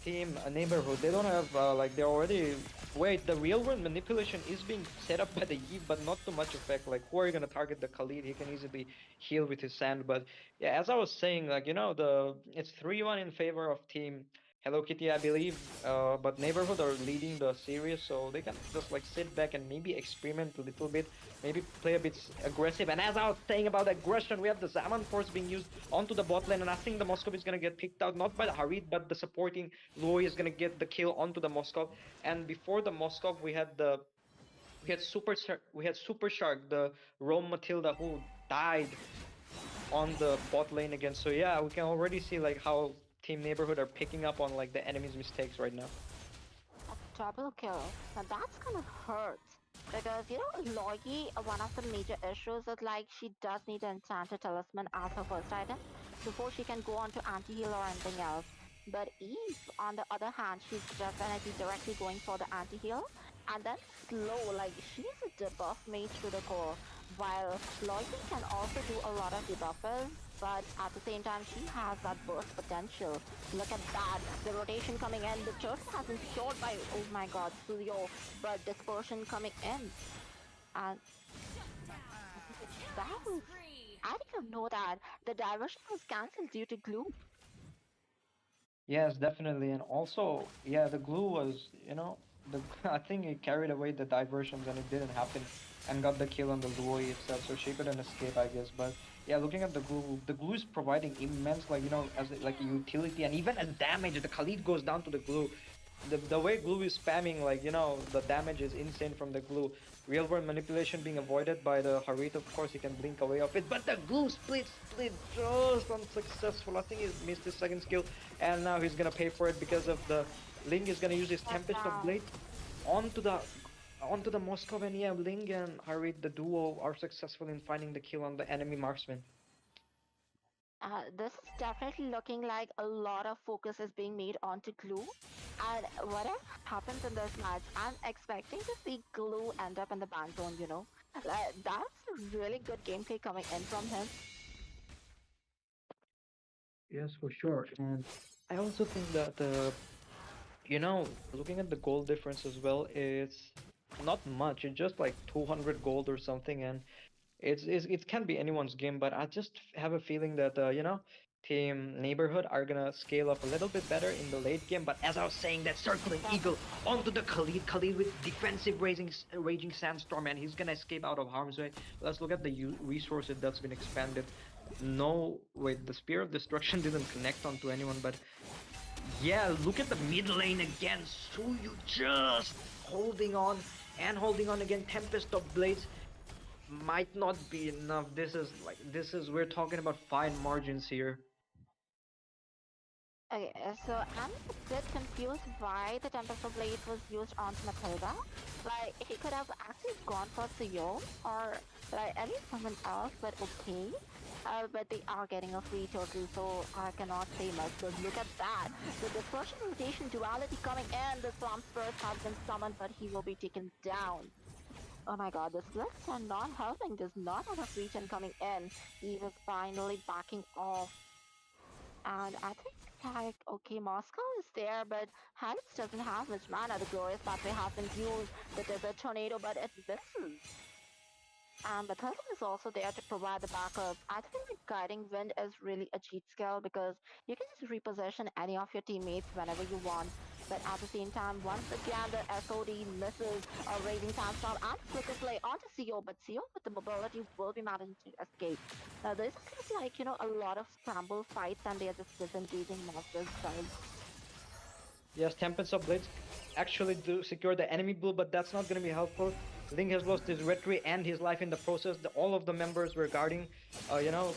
Team Neighborhood, they don't have like they're already wait, the real world manipulation is being set up by the Eve, but not too much effect. Like, who are you gonna target? The Khalid, he can easily heal with his sand. But yeah, as I was saying, like, the it's 3-1 in favor of Team Hello Kitty, I believe. But Neighborhood are leading the series, so they can just like sit back and maybe experiment a little bit, maybe play a bit aggressive. And as I was saying about aggression, we have the Zaman Force being used onto the bot lane, and I think the Moscow is gonna get picked out not by the Harid, but the supporting Loi is gonna get the kill onto the Moscow. And before the Moscow, we had Super Shark, the Rome Matilda, who died on the bot lane again. So yeah, we can already see like how Team Neighborhood are picking up on like the enemy's mistakes right now. A double kill. Now that's gonna hurt. Because, Logi, one of the major issues is like she does need an enchanted talisman as her first item before she can go on to anti-heal or anything else. But Eve, on the other hand, she's definitely directly going for the anti-heal and then slow, like she's a debuff mage to the core. While Logi can also do a lot of debuffers, but at the same time she has that burst potential. Look at that, the rotation coming in, the turtle has been cured by, oh my god, Studio, but dispersion coming in. And that was, I didn't know that. The diversion was cancelled due to glue. Yes, definitely. And also, yeah, the glue was, the I think it carried away the diversions and it didn't happen and got the kill on the Loi itself, so she couldn't escape, I guess. But yeah, looking at the glue is providing immense, like, as like a utility and even as damage. The Khalid goes down to the glue. The way glue is spamming, like, the damage is insane from the glue. Real world manipulation being avoided by the Harit, of course, he can blink away of it, but the glue split just unsuccessful. I think he missed his second skill, and now he's gonna pay for it because of the Ling is gonna use his But Tempest of Blade onto the onto the Moskov, and yeah, Ling and Harit, the duo, are successful in finding the kill on the enemy marksman. this is definitely looking like a lot of focus is being made onto glue. And whatever happens in this match, I'm expecting to see glue end up in the ban zone. Like, that's a really good gameplay coming in from him. Yes, for sure. And I also think that looking at the gold difference as well, it's not much. It's just like 200 gold or something, and it can be anyone's game. But I just have a feeling that Team Neighborhood are gonna scale up a little bit better in the late game. But as I was saying, that circling eagle onto the Khalid with defensive raging sandstorm, and he's gonna escape out of harm's way. Let's look at the resources that's been expanded. No, wait, the spear of destruction didn't connect onto anyone, but yeah, look at the mid lane again. Suyu just holding on and holding on again. Tempest of Blades might not be enough. We're talking about fine margins here. Okay, so I'm a bit confused why the Tempest of Blade was used on Matilda. Like, he could have actually gone for Theo or like at least someone else, but okay. But they are getting a free turtle, so I cannot say much. But look at that. The dispersion rotation duality coming in. The Swamp Spirit has been summoned, but he will be taken down. Oh my god, the splits are not helping. There's not enough region coming in. He was finally backing off. And I think like, okay, Moscow is there, but Helix doesn't have much mana. The glorious pathway has been used, the desert tornado, but it misses. And Matilda is also there to provide the backup. I feel like Guiding Wind is really a cheat skill because you can just reposition any of your teammates whenever you want. But at the same time, once again the SOD misses a Raging Sandstorm and Flicker Play onto CO, but CO with the mobility will be managing to escape. Now this is just like, a lot of scramble fights and they are just disengaging monsters, guys. Yes, Tempest of Blades actually do secure the enemy blue, but that's not going to be helpful. Ling has lost his retry and his life in the process. All of the members were guarding,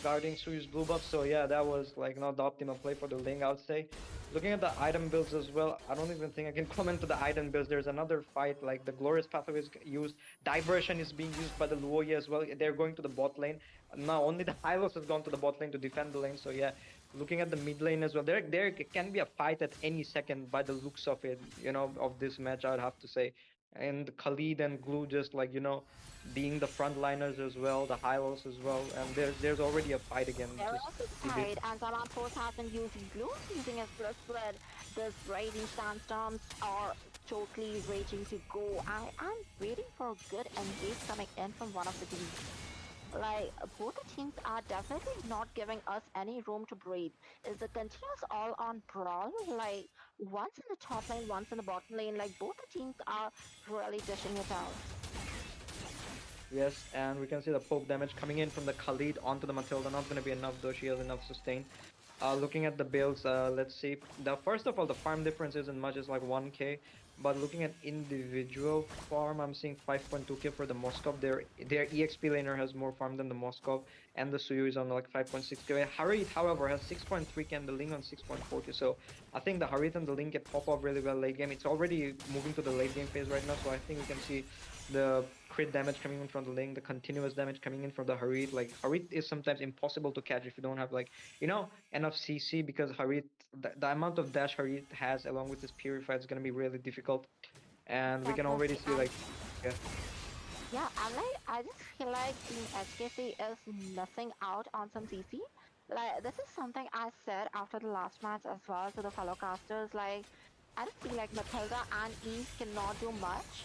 guarding Suyu's blue buff. So yeah, that was like not the optimal play for the Ling, I would say. Looking at the item builds as well, I don't even think I can comment to the item builds. There's another fight, like the Glorious Pathway is used. Diversion is being used by the Luoyi as well. They're going to the bot lane. Now only the Hylos has gone to the bot lane to defend the lane. So yeah, looking at the mid lane as well, there can be a fight at any second by the looks of it, of this match, I'd have to say. And Khalid and Glue just like, being the frontliners as well, the Hylos as well, and there's already a fight again. They're Just also leave it. tied, and Zaman Force has been using blue, using his first blood. This raging sandstorms are totally raging to go. I am waiting for a good engage coming in from one of the teams. Like, both the teams are definitely not giving us any room to breathe. Is the continuous all on brawl? Like, once in the top lane, once in the bottom lane, like, both the teams are really dishing it out. Yes, and we can see the poke damage coming in from the Khalid onto the Matilda. Not going to be enough though. She has enough sustain. Looking at the builds, let's see. The first of all, the farm difference isn't much. It's like 1k. But looking at individual farm, I'm seeing 5.2k for the Moskov. Their EXP laner has more farm than the Moskov, and the Suyu is on like 5.6k. Harit, however, has 6.3k and the Ling on 6.4k. So I think the Harit and the Ling can pop off really well late game. It's already moving to the late game phase right now, so I think we can see the crit damage coming in from the Ling, the continuous damage coming in from the Harit. Like Harit is sometimes impossible to catch if you don't have like enough CC, because Harit, the amount of dash Harit has along with his Purify is gonna be really difficult, and we can already Definitely. see like yeah. Yeah, and like I just feel like Team HKC is missing out on some CC. Like this is something I said after the last match as well to the fellow casters. Like I just feel like Matilda and Eve cannot do much.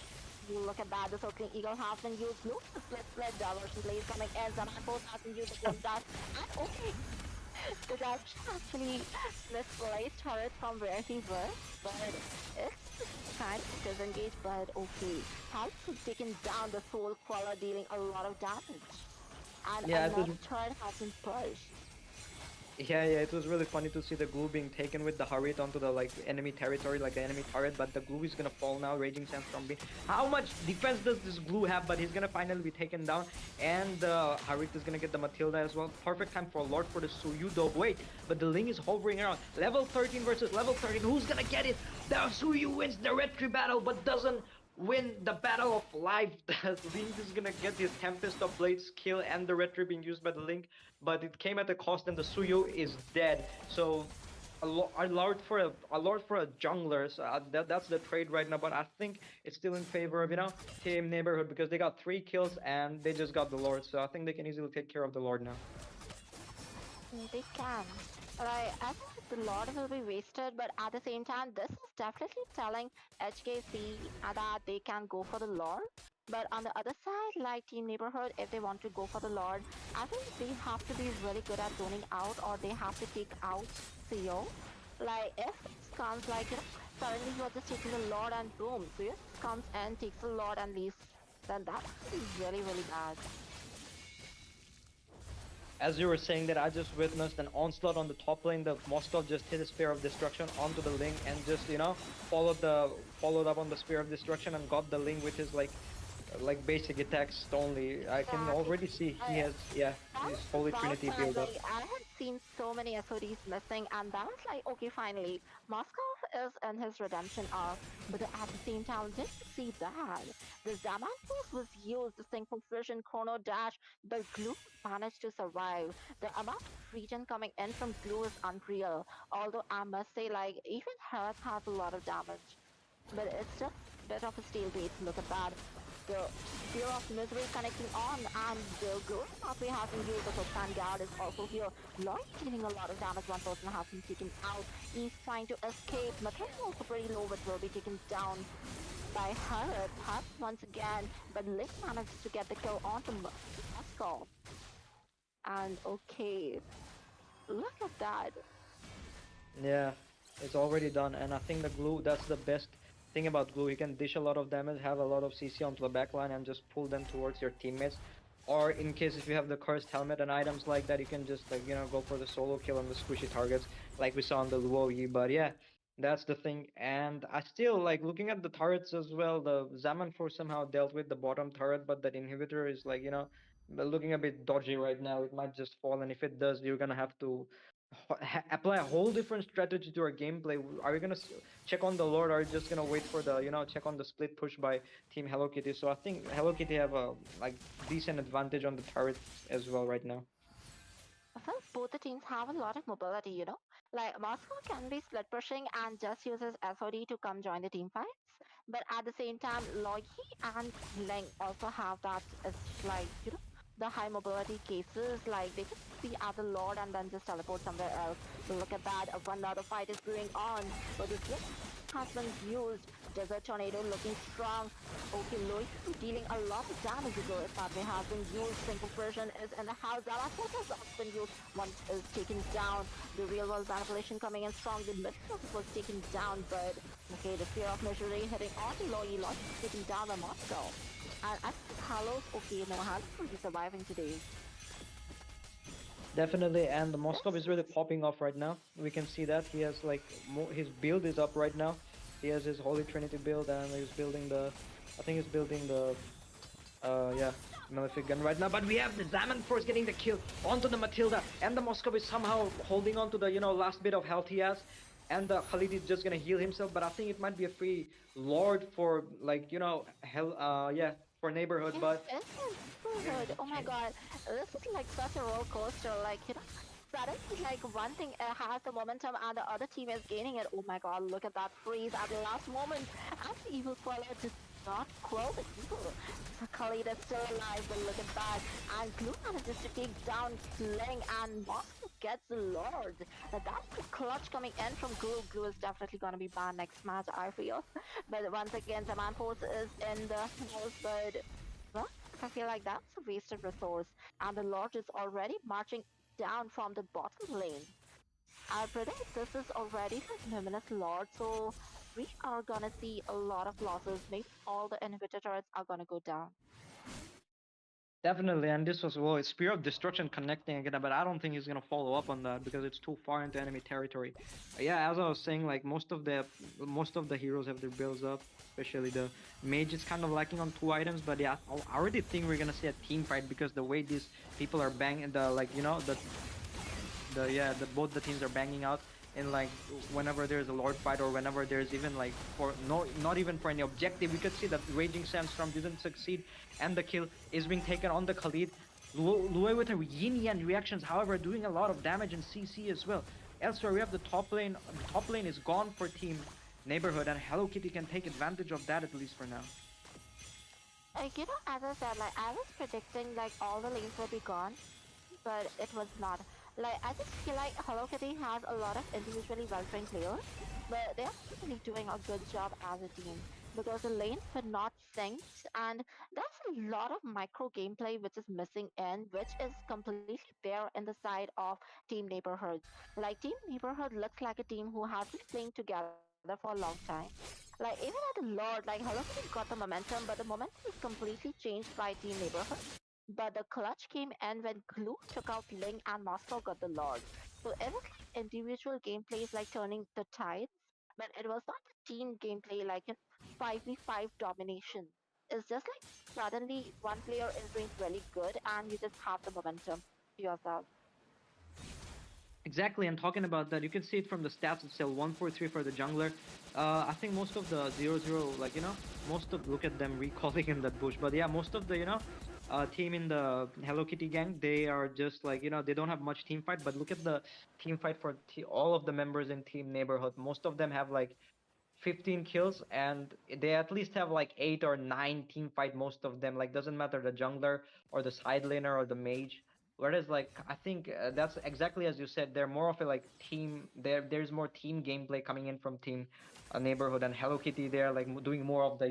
You look at that, the circling eagle has been used, blue, the split diversion plays coming in, Zaman Force has been used against that. And okay, the direction actually misplaced her from where he was, but it's kind of disengaged, but okay. Alex has taken down the soul crawler, dealing a lot of damage. And Yeah, it was another turret has been pushed. yeah, it was really funny to see the glue being taken with the Harit onto the like enemy territory, like the enemy turret, but the glue is gonna fall now. Raging Sandstorm being, how much defense does this glue have? But he's gonna finally be taken down, and Harit is gonna get the Matilda as well. Perfect time for a Lord for the Suyu though. Wait, but the Ling is hovering around. Level 13 versus level 13. Who's gonna get it? The Suyu wins the retry battle, but doesn't win the battle of life. The Link is gonna get his Tempest of Blades kill and the retry being used by the Link, but it came at a cost, and the Suyu is dead. So a lord for a jungler. So that's the trade right now. But I think it's still in favor of Team Neighborhood, because they got 3 kills and they just got the lord. So I think they can easily take care of the lord now. They can. Right, I think the Lord will be wasted, but at the same time, this is definitely telling HKC that they can go for the Lord. But on the other side, like Team Neighborhood, if they want to go for the Lord, I think they have to be really good at zoning out, or they have to take out CO. Like, if it comes like, suddenly you're just taking the Lord and boom, so it comes and takes the Lord and leaves, then that's really, really bad. As you were saying that, I just witnessed an onslaught on the top lane. The Moskov just hit a Spear of Destruction onto the Ling and just, followed up on the Spear of Destruction and got the Ling with his like basic attacks only. I can Exactly. already see he has, yeah, his That's Holy about Trinity time. build up. Like I had seen so many SODs missing, and that was like, okay, finally, Moscow is in his redemption arc. But at the same time, didn't see that the Zaman Force was used, the Sync Fusion, Chrono Dash, the Glue managed to survive. The amount of regen coming in from Glue is unreal. Although I must say, like even Hearth has a lot of damage, but it's just a bit of a stalemate. Look at that. The Fear of Misery connecting on, and the Ghost pathway has been used. The Quicksand Guard is also here. Lloyd dealing a lot of damage. One person has been taken out. He's trying to escape. Mathilda is also pretty low, but will be taken down by Harrod. Harrod once again, but Lick manages to get the kill onto Moscow. And okay, look at that. Yeah, it's already done, and I think the glue, that's the best thing about glue. You can dish a lot of damage, have a lot of CC onto the backline, and just pull them towards your teammates. Or in case if you have the cursed helmet and items like that, you can just like go for the solo kill on the squishy targets, like we saw on the Luoyi. But yeah, that's the thing. And I still like looking at the turrets as well. The Zaman Force somehow dealt with the bottom turret, but that inhibitor is like looking a bit dodgy right now. It might just fall, and if it does, you're gonna have to apply a whole different strategy to our gameplay. Are we gonna check on the Lord? Or are you just gonna wait for the check on the split push by Team Hello Kitty? So I think Hello Kitty have a like decent advantage on the turrets as well right now. Since both the teams have a lot of mobility, like Moscow can be split pushing and just uses SOD to come join the team fights. But at the same time, Logi and Leng also have that as like, the high mobility cases, like they can be at the Lord and then just teleport somewhere else. So look at that, another fight is brewing on. So this has been used. Desert Tornado looking strong. Okay, Lois dealing a lot of damage to it. Pathway has been used. Simple version is in the house. Zalafor has also been used. One is taken down. The real world manipulation coming in strong. The mid was taken down, but okay, the fear of misery hitting on Loi. Loi taken down by Moscow. And I think Halos, okay, no, Halos will be surviving today. Definitely, and the Moskov is really popping off right now. We can see that he has like his build is up right now. He has his Holy Trinity build, and he's building the, I think he's building the, yeah, Malefic gun right now. But we have the Zaman Force getting the kill onto the Matilda, and the Moskov is somehow holding on to the last bit of health he has. And the Khalid is just gonna heal himself, but I think it might be a free Lord for like hell, yeah, for neighborhood, Yes, but it is good. Oh my god, this is like such a roller coaster. Like, suddenly, like one thing has the momentum and the other team is gaining it. Oh my god, look at that freeze at the last moment. And the evil swallow did not quell the evil. So Khalid is still alive, but look at that. And Glue manages to take down Sling, and Moscow gets the Lord. Now that's the clutch coming in from Glue. Glue is definitely gonna be banned next match, I feel. But once again, the man force is in the house, but well, I feel like that's a wasted resource, and the Lord is already marching down from the bottom lane. I predict this is already the Luminous Lord, so we are gonna see a lot of losses. Maybe all the inhibitor turrets are gonna go down. definitely, and this was well, it's Spear of Destruction connecting again, but I don't think he's gonna follow up on that because it's too far into enemy territory. Yeah, as I was saying, like most of the heroes have their builds up, especially the mage is kind of lacking on two items. But yeah, I already think we're gonna see a team fight because the way these people are banging the like the both the teams are banging out in like whenever there's a lord fight or whenever there's even like for no not even for any objective. We could see that raging sandstorm didn't succeed and the kill is being taken on the Khalid. Lue with her yin yang reactions, however, doing a lot of damage in CC as well. Elsewhere, we have the top lane. The top lane is gone for Team Neighborhood, and Hello Kitty can take advantage of that at least for now. As I said, like I was predicting like all the lanes will be gone, but it was not. Like I just feel like Hello Kitty has a lot of individually well-trained players, but they're really doing a good job as a team because the lanes were not synced, and there's a lot of micro gameplay which is missing in, which is completely there in the side of Team Neighborhood. Like Team Neighborhood looks like a team who has been playing together for a long time. Like even at the Lord, like Hello Kitty got the momentum, but the momentum is completely changed by Team Neighborhood. But the clutch came in when Glue took out Ling and Moscow got the Lord. So it was like individual gameplays like turning the tides, but it was not the team gameplay like 5v5 domination. It's just like suddenly one player is doing really good and you just have the momentum to yourself. Exactly, and talking about that, you can see it from the stats itself. 143 for the jungler. I think most of the 0-0, like most of look at them recalling in that bush. But yeah, most of the team in the Hello Kitty gang, they are just like they don't have much team fight. But look at the team fight for all of the members in Team Neighborhood. Most of them have like 15 kills, and they at least have like 8 or 9 team fight, most of them. Like, doesn't matter the jungler or the side laner or the mage. Whereas, like, I think that's exactly as you said. They're more of a like team. There's more team gameplay coming in from team neighborhood, and Hello Kitty. They're like doing more of the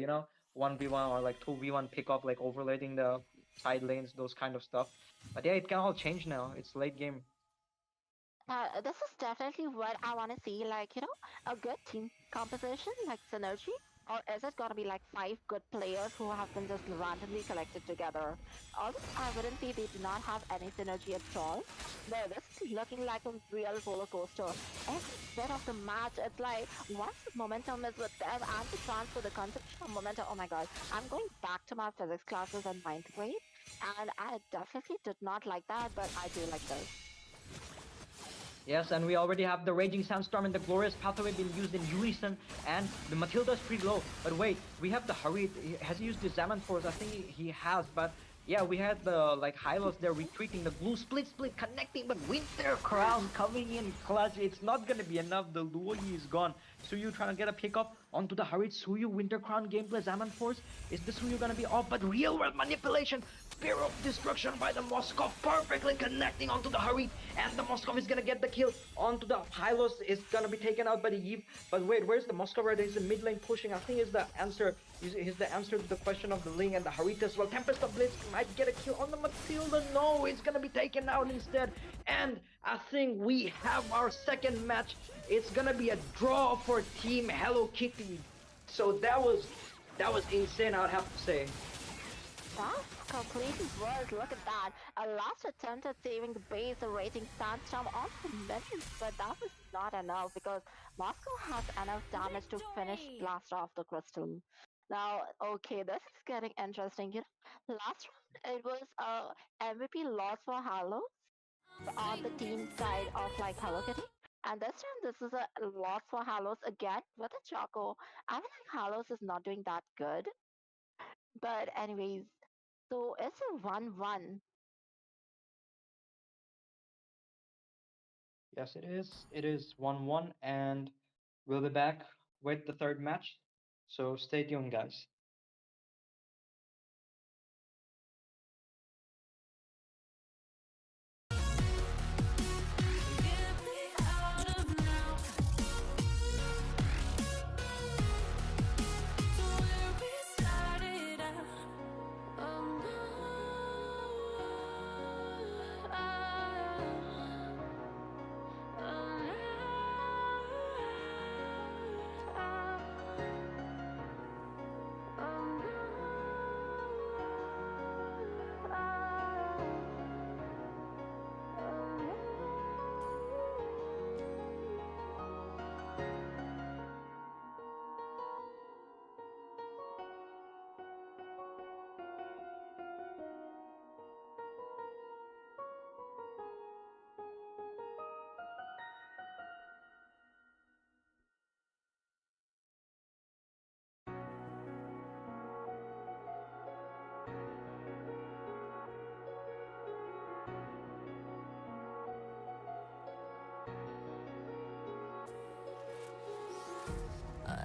1v1 or like 2v1 pickup, like overloading the side lanes, those kind of stuff. But yeah, it can all change now. It's late game. This is definitely what I want to see, like, a good team composition, like synergy. Or is it gonna be like five good players who have been just randomly collected together? Although I wouldn't say they do not have any synergy at all. No, this is looking like a real roller coaster. Every bit of the match, it's like once the momentum is with them and the transfer, the conception of momentum. Oh my god, I'm going back to my physics classes in ninth grade, and I definitely did not like that, but I do like this. Yes, and we already have the Raging Sandstorm and the Glorious Pathway being used in unison, and the Matilda's pretty low. But wait, we have the Hurry. Has he used the Zaman Force? I think he has, but yeah, we had the like Hylos there retreating, the blue split connecting, but Winter Crown coming in clutch. It's not gonna be enough. The Luoyi is gone. Suyu trying to get a pickup onto the Hurried. Suyu Winter Crown gameplay, Zaman Force. Is the Suyu gonna be off? But real world manipulation. Spear of Destruction by the Moskov, perfectly connecting onto the Hurry, and the Moskov is gonna get the kill onto the Hylos. Is gonna be taken out by the Eve. But wait, where's the Moskov? Right, he's in mid lane pushing. I think is the answer. Is the answer to the question of the Ling and the Harit as well. Tempest of Blitz might get a kill on the Matilda. No, it's gonna be taken out instead. And I think we have our second match. It's gonna be a draw for Team Hello Kitty. So that was insane, I would have to say. That's completely worse. Look at that. A last attempt at saving the base, a Raging Sandstorm on the minions, but that was not enough because Moscow has enough damage to finish blast off the crystal. Now, okay, this is getting interesting. Last round it was MVP loss for Halo on the team side of like Hello Kitty. And this time this is a loss for Halos again with a Choco. I feel like Halos is not doing that good. But anyways, so it's a 1-1. Yes, it is. It is 1-1, and we'll be back with the third match. So stay tuned, guys. Get me out of now to where we started out. Oh no,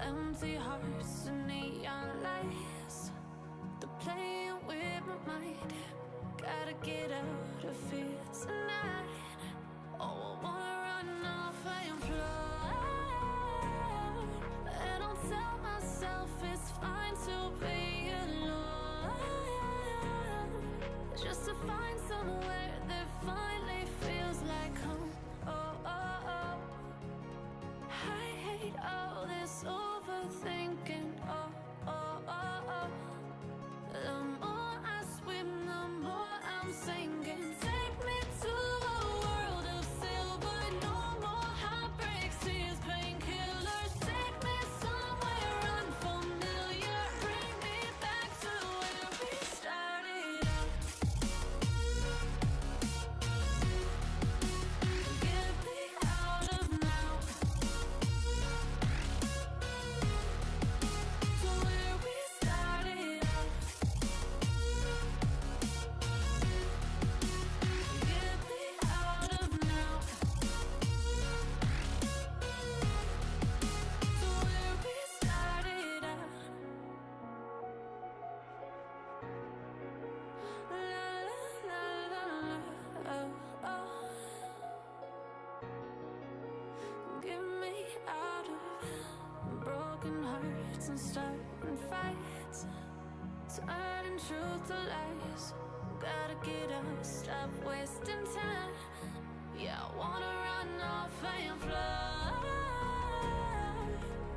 empty hearts and neon lights. They're playing with my mind. Gotta get out of here tonight. Oh, I wanna run off and fly. And I'll tell myself it's fine to be alone. Just to find somewhere that finally feels like home. Oh, oh, oh. I hate all this overthinking. Oh, oh, oh, oh. The more I swim, the more I'm sinking. Take me to a world of silver, no more heartbreaks broken hearts and starting fights, turning truth to lies. Gotta get up, stop wasting time. Yeah, I wanna run off and fly.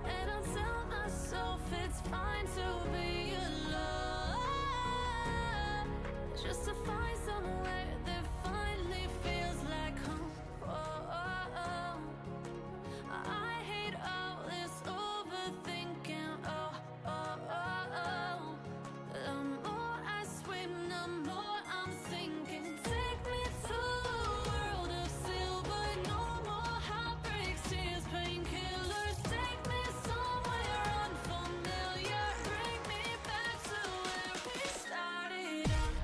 And I'll tell myself it's fine to be alone, just to find somewhere that finally feels like home. Oh, oh, oh. I hate all this overthinking. Oh, oh, oh, oh. The more I swim, the more I'm sinking. Take me to a world of silver. No more heartbreaks, tears, painkillers. Take me somewhere unfamiliar. Bring me back to where we started out.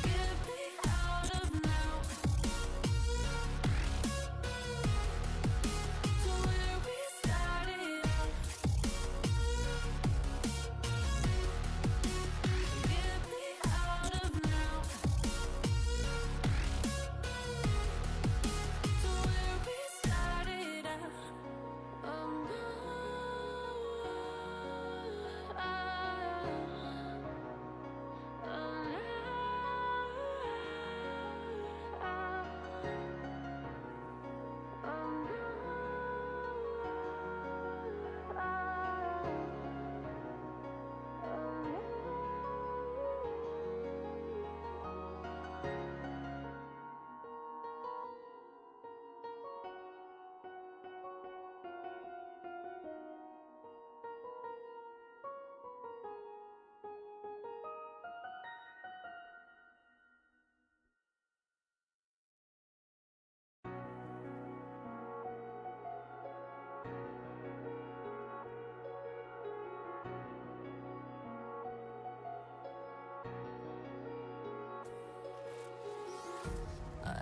Get me out of now, to where we started out. Get me out of now, to where we started out. Oh no,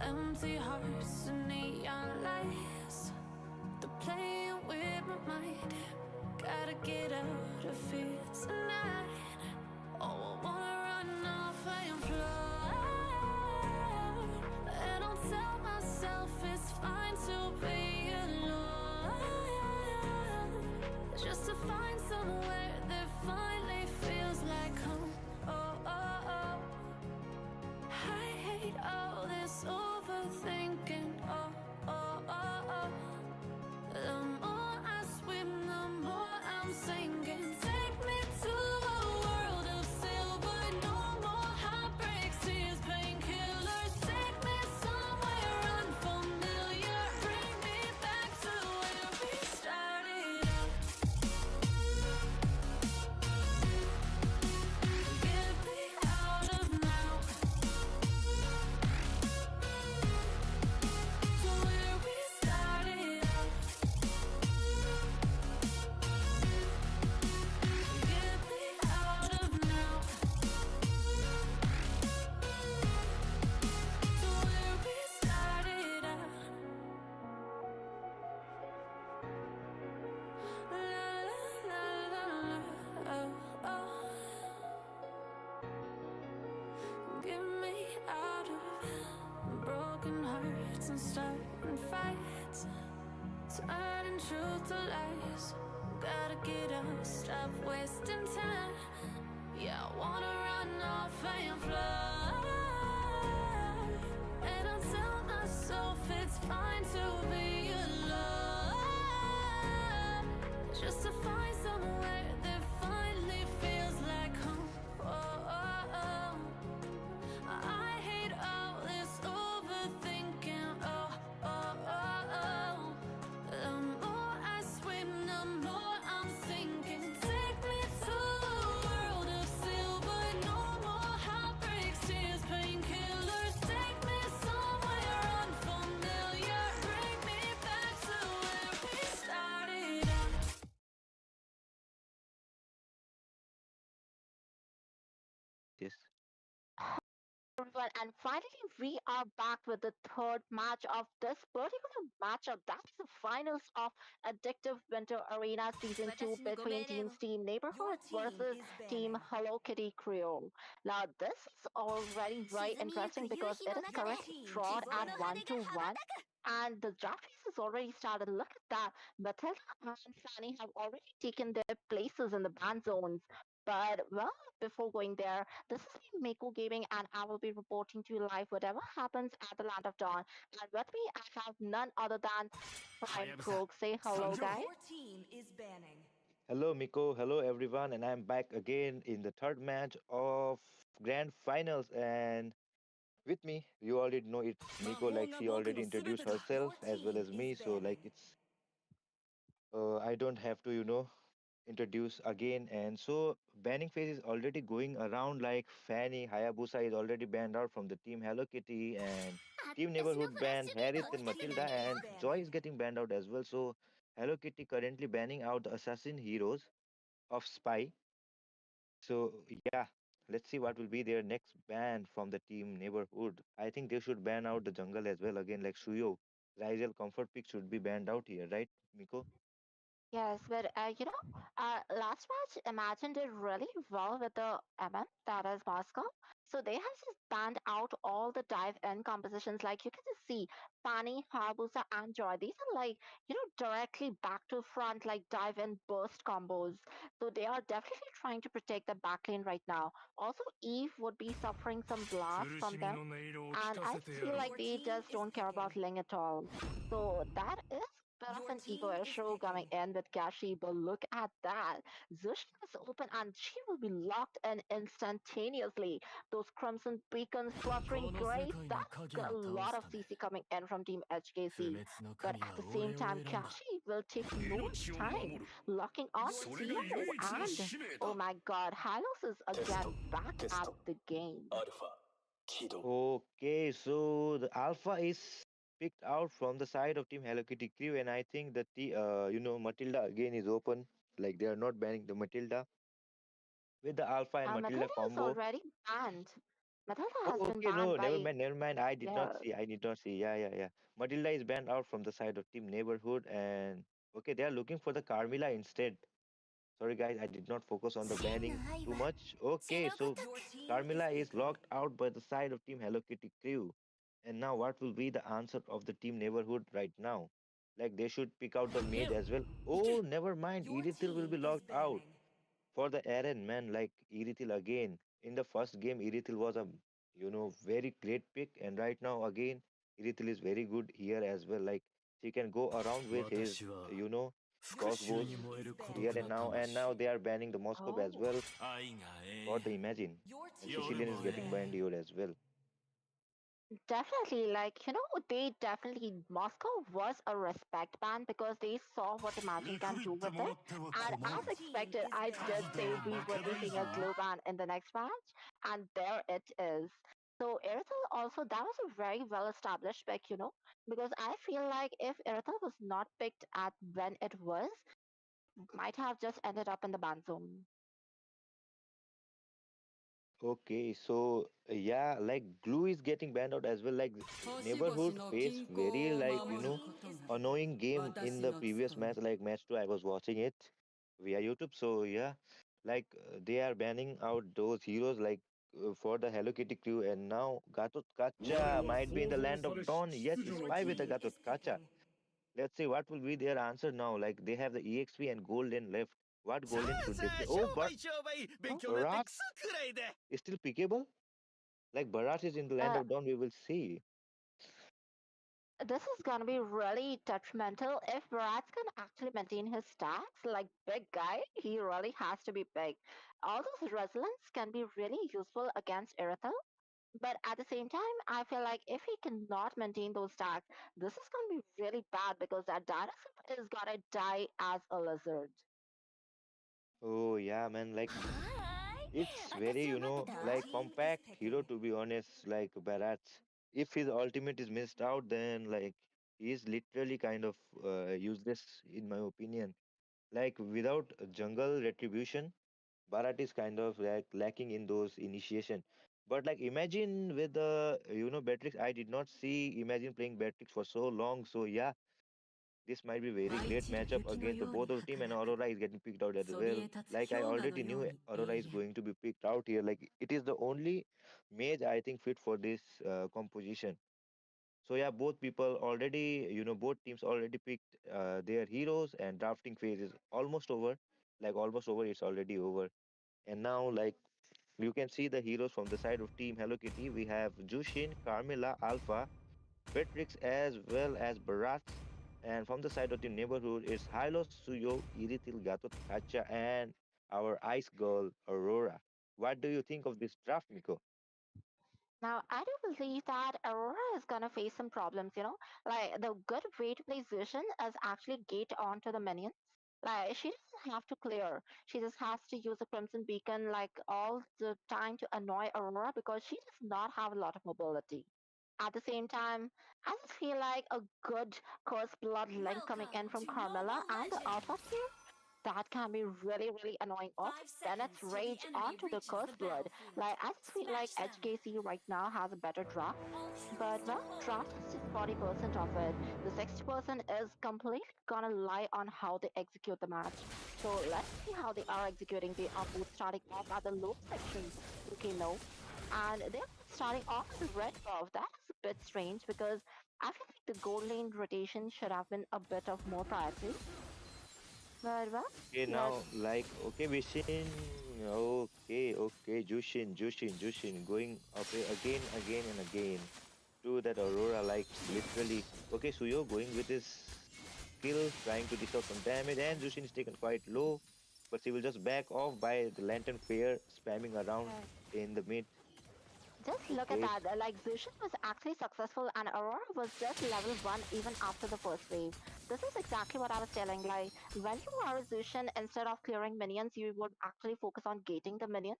empty hearts and neon lights. They're playing with my mind. Gotta get out of here tonight. Oh, I wanna run off and fly. And I'll tell myself it's fine to be alone, just to find somewhere that finally feels like home. Oh, oh, oh. I hate all this overthinking. Oh, oh, oh, oh. The more I swim, the more I'm sinking. Take me to a world of silver. No more heartbreaks, tears, painkillers. Take me somewhere unfamiliar. Bring me back to where we started out. Get me out of now, to where we started out. Get me out of now, to where we started out. La la la la, oh, oh. Get me out of broken hearts and starting fights, turning truth to lies. Gotta get up, stop wasting time. Yeah, I wanna run off and fly. And I'll tell myself it's fine to be alone, just to find somewhere that finally feels like home. Oh, oh, oh. I hate all this overthinking. Oh, oh, oh, oh. The more I swim, the more I'm sinking. Take me to a world of silver. No more heartbreaks, tears, painkillers. Take me somewhere unfamiliar. Bring me back to where we started out. Yes. Everyone, and finally we are back with the third match of this particular matchup. That's the finals of Addictive Winter Arena Season 2 between teams Team Your Neighborhood team versus is Team banned. Hello Kitty Crew. Now this is already very interesting because it is Your currently team drawn is at banned. 1-1. And the draft race has already started. Look at that. Matilda and Fanny have already taken their places in the ban zones. But well, before going there, this is me, Mako Gaming, and I will be reporting to you live whatever happens at the Land of Dawn. And with me, I have none other than Prime Croak. Say hello, guys. Your team is banning. Hello, Miko. Hello, everyone. And I'm back again in the third match of Grand Finals. And with me, you already know it's 魔 Miko. 法 Like が she 僕 already の全 introduced てだ herself Your as well team as is me. So like banning. I don't have to, introduce again. And so banning phase is already going around. Like Fanny Hayabusa is already banned out from the team Hello Kitty, and Team Neighborhood banned Harith Your and Matilda, team is and Joy banning. is getting banned out as well. So Hello Kitty currently banning out the assassin heroes of Spy. So yeah, let's see what will be their next ban from the team Neighborhood. I think they should ban out the jungle as well again, like Suyo. Rizal Comfort Pick should be banned out here, right, Miko? Yes, but last match Imagine did really well with the MM, that is Moscow. So they have just banned out all the dive-in compositions. Like you can just see Pani, Hayabusa, and Joy. These are like, directly back to front, like dive-in burst combos. So they are definitely trying to protect the backlane right now. Also, Eve would be suffering some blast 苦し from み them. の音色を聞 And か I せ just てや feel ろう like Your they team just is don't care picking. about Ling at all. So that is bit of Your an ego team is issue coming picking. in with Gashi, but look at that. Zushka is open and she will be locked in instantaneously. Those crimson beacons こ fluttering の世 grace, 界の that's 影 got を a 倒 lot す of ため CC coming in from Team 不 HKC. 滅の But 神 at は the same 俺を time, 選んだ Gashi will take no 命を守 time る locking on Your to それが team Tio. 唯 is 一の And 使命 oh だ my god, Hylos is テス again ト back テス at ト the game. アルファ起動 Okay, so the Alpha is picked out from the side of Team Hello Kitty crew, and I think that Matilda again is open. Like they are not banning the Matilda with the Alpha and Matilda Matilda is combo. already banned. Matilda has Oh, been okay, no, banned never by, mind, never mind. I did not yeah. see. I did not see. Yeah, yeah, yeah. Matilda is banned out from the side of Team Neighborhood, and okay, they are looking for the Carmilla instead. Sorry, guys, I did not focus on the 真の banning 愛 too は much. 血 Okay, のご so と Your く team is Carmilla is picking. locked out by the side of Team Hello Kitty crew. And now, what will be the answer of the Team Neighborhood right now? Like, they should pick out the mage レオ as well. 行け Oh, never mind. Your Irithil will be team is locked out banning. for the Eren, man. Like, Irithil again. In the first game, Irithil was a, very great pick. And right now, again, Irithil is very good here as well. Like, she can go around with his, 私は Your 復讐 crossbows に team 燃え is る孤 here 独 banning. and な now. And 魂 now they are banning the Moskov as Oh. well 愛が永 for 遠 the Imagine. Your And team 夜 Sicilian is も is 永 getting 遠 banned banning. here as well. Definitely, they definitely, Moscow was a respect band because they saw what Imagine 見 can くびっ do て with もら it. っては And 困 Your as る team expected, is I 数 did banning. で say は we 負 would け be ない seeing a ぞ glue ban in the next match. And there it is. So Irithel also, that was a very well established pick, because I feel like if Irithel was not picked at when it was, might have just ended up in the ban zone. Okay, so yeah, like glue is getting banned out as well. Like 星々 neighborhood の face 均衡 very を like 守ることが annoying game in 私 the の previous 務め match, like match two. I was watching it via YouTube. So yeah, like they are banning out those heroes like for the Hello Kitty crew, and now Gatot 我 Kacha は might be in 創 the 造 land され of し Dawn. Yes, 秩序 Your の spy with the君 team Gatot is Kacha. picking. Let's see what will be their answer now. Like they have the EXP and golden left. What さ golden あ should さ they あ play? 商 Oh, 売商売勉 Oh, 強なんて Barat クソくらいで is still pickable. Like Barat is in the land uh, of Dawn. We will see. this is gonna be really detrimental if Barats can actually maintain his stats. Like big guy, he really has to be big. All those resilience can be really useful against Irithel, but at the same time, I feel like if he cannot maintain those stats, this is gonna be really bad because that dinosaur is gonna die as a lizard. Oh yeah, man. Like はーい it's very, 私を待って Your た like team is compact hero picking. to be honest. Like Barat, if his ultimate is missed out, then like he is literally kind of useless in my opinion. Like without a jungle retribution, Barat is kind of like lacking in those initiation. But like imagine with the Beatrix, I did not see Imagine playing Beatrix for so long. So yeah, this might be very 舞い great 散る matchup 雪の against the ように both of the team, 儚 and く Aurora is getting picked out as そびえ well. 立つ Like I 氷河の already よ knew うに永 Aurora is 遠 going to be picked out here. Like it is the only mage I think fit for this composition. So yeah, both people already, both teams already picked their heroes, and drafting phase is almost over. Like almost over, it's already over. And now, like you can see the heroes from the side of Team Hello Kitty. We have Jushin, Carmilla, Alpha, Beatrix, as well as Barats. And from the side of the neighborhood, it's Hilo, Suyo, Iritil, Gatot, Kacha, and our ice girl, Aurora. What do you think of this draft, Miko? Now, I do believe that Aurora is gonna face some problems, Like the good way to play Zution is actually gate onto the minions. Like she doesn't have to clear. She just has to use a Crimson Beacon like all the time to annoy Aurora because she does not have a lot of mobility. At the same time, I just feel like a good Cursed Blood link coming in from Carmilla and the Alpha tier that can be really, really annoying. Also, Bennett's rage onto the Cursed Blood. Like, I just feel like HKC right now has a better draft. But, well, draft is just 40% of it. The 60% is completely gonna lie on how they execute the match. So let's see how they are executing. They are both starting off at the low section. Okay, no. And they're starting off at the red buff. That is a bit strange because I feel like the gold lane rotation should have been a bit of more priority. But well, Okay, let's now, like, okay, Vishin, okay, Jushin, going up again, again, and again to that Aurora, like, literally. Okay, Suyo going with his skill, trying to dish out some damage, and Jushin is taken quite low, but he will just back off by the Lantern Pair spamming around in the mid. just look at Okay, that. Like Zushin was actually successful and Aurora was just level 1 even after the first wave. This is exactly what I was telling. Like when you are a Zushin, instead of clearing minions, you would actually focus on gating the minions.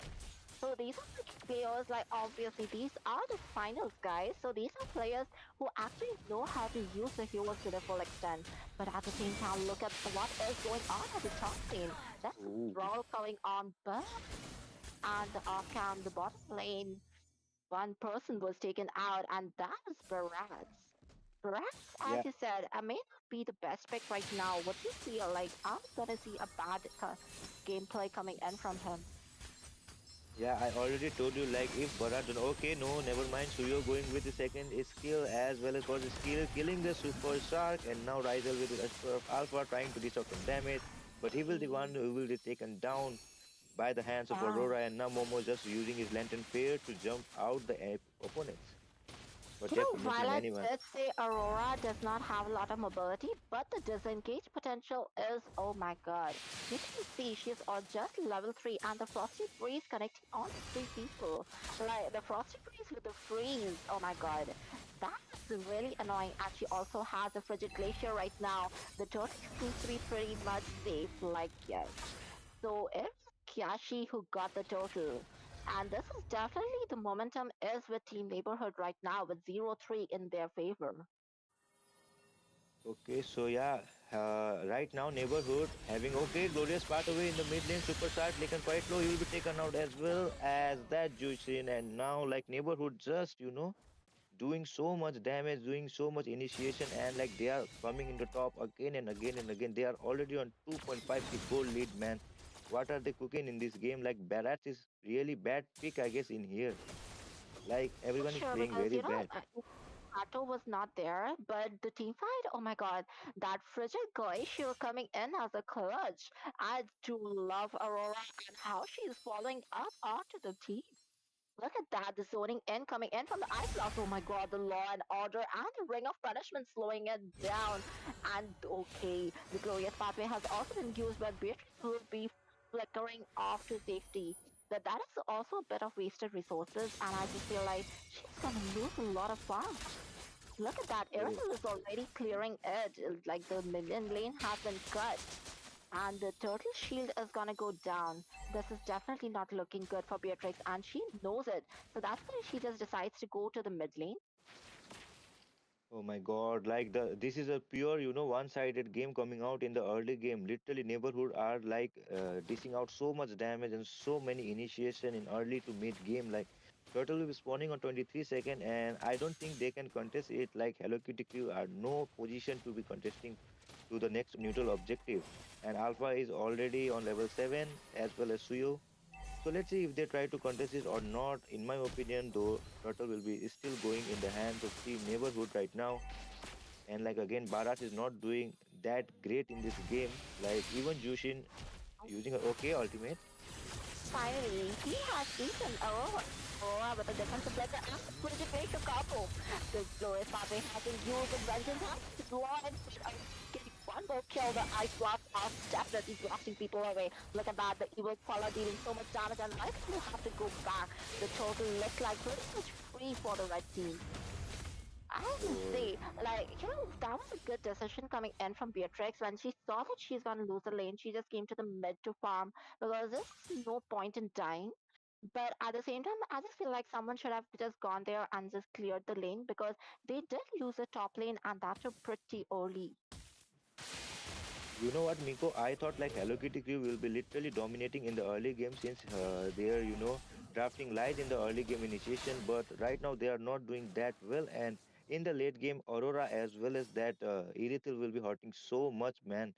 So these are like players, like obviously these are the finals guys. So these are players who actually know how to use the heroes to their full extent. But at the same time, look at what is going on at the top lane. That's a ooh, brawl going on, but and the off cam, the bottom lane, one person was taken out, and that is Barats. Barats, as yeah, you said, may not be the best pick right now. What do you feel like? I'm gonna see a bad gameplay coming in from him. yeah, I already told you, like, if Bharat, okay, no, never mind, Suyo going with the second skill as well as for the skill, killing the Super Shark, and now Rizal with the Asper of Alpha trying to dish out some damage, but he will the one who will be taken down by the hands of Yeah. Aurora, and now Momo just using his Lantern Pair to jump out the opponents. But While definitely, I anyone. did say Aurora does not have a lot of mobility, but the disengage potential is, oh my god. You can see she's on just level 3 and the Frosty Breeze connecting on to 3 people. Like the Frosty Breeze with the freeze, oh my god. That is really annoying and she also has a Frigid Glacier right now. The turtle seems to be pretty much safe, like yes. So it's Kyashi who got the total. And this is definitely the momentum is with Team Neighborhood right now with 0-3 in their favor. Okay, so yeah, right now neighborhood having okay glorious part away in the mid lane super start taken quite low. He will be taken out as well as that Jushin, and now like neighborhood just doing so much damage, doing so much initiation, and like they are coming into top again and again and again. They are already on 2.5k gold lead, man. What are they cooking in this game? Like Barat is really bad pick, I guess, in here. Like For everyone is sure, playing because very bad. Kato was not there, but the team fight, oh my god, that Frigid Glacier coming in as a clutch. I do love Aurora and how she's following up onto the team. Look at that, the zoning in coming in from the Ice Blast. Oh my god, the Law and Order and the Ring of Punishment slowing it down. And okay, the Glorious Pathway has also been used, but Beatrice will be flickering off to safety. But that is also a bit of wasted resources, and I just feel like she's gonna lose a lot of farm. Look at that, Oh, Aerosol is already clearing it. Like the minion lane has been cut and the turtle shield is gonna go down. This is definitely not looking good for Beatrix, and she knows it. So that's why she just decides to go to the mid lane. oh my God! Like this is a pure, one-sided game coming out in the early game. Literally, neighborhood are like dishing out so much damage and so many initiation in early to mid game. Like turtle will be spawning on 23 second, and I don't think they can contest it. Like Hello Kitty crew are no position to be contesting to the next neutral objective. And Alpha is already on level 7 as well as Suyo. So let's see if they try to contest this or not. In my opinion, though, Turtle will be is still going in the hands of Team Neighborhood right now. And like again, Baras is not doing that great in this game. Like even Jushin using a okay ultimate. Finally, he has beaten Aurora with a defensive letter and a pretty great combo. The glorious Pape hasn't used the vengeance on his law and getting one more kill. The ice blast are definitely blasting people away. Look at that, the evil color dealing so much damage and I will have to go back. The total looks like pretty much free for the red team. I have to So say, that was a good decision coming in from Beatrix. When she saw that she's going to lose the lane, she just came to the mid to farm because there's no point in dying. But at the same time, I just feel like someone should have just gone there and just cleared the lane because they did lose the top lane and that's a pretty early. you know what, Miko? I thought like Hello Kitty Crew will be literally dominating in the early game since their drafting lies in the early game initiation. But right now they are not doing that well, and in the late game, Aurora as well as that Irithil will be hurting so much, man.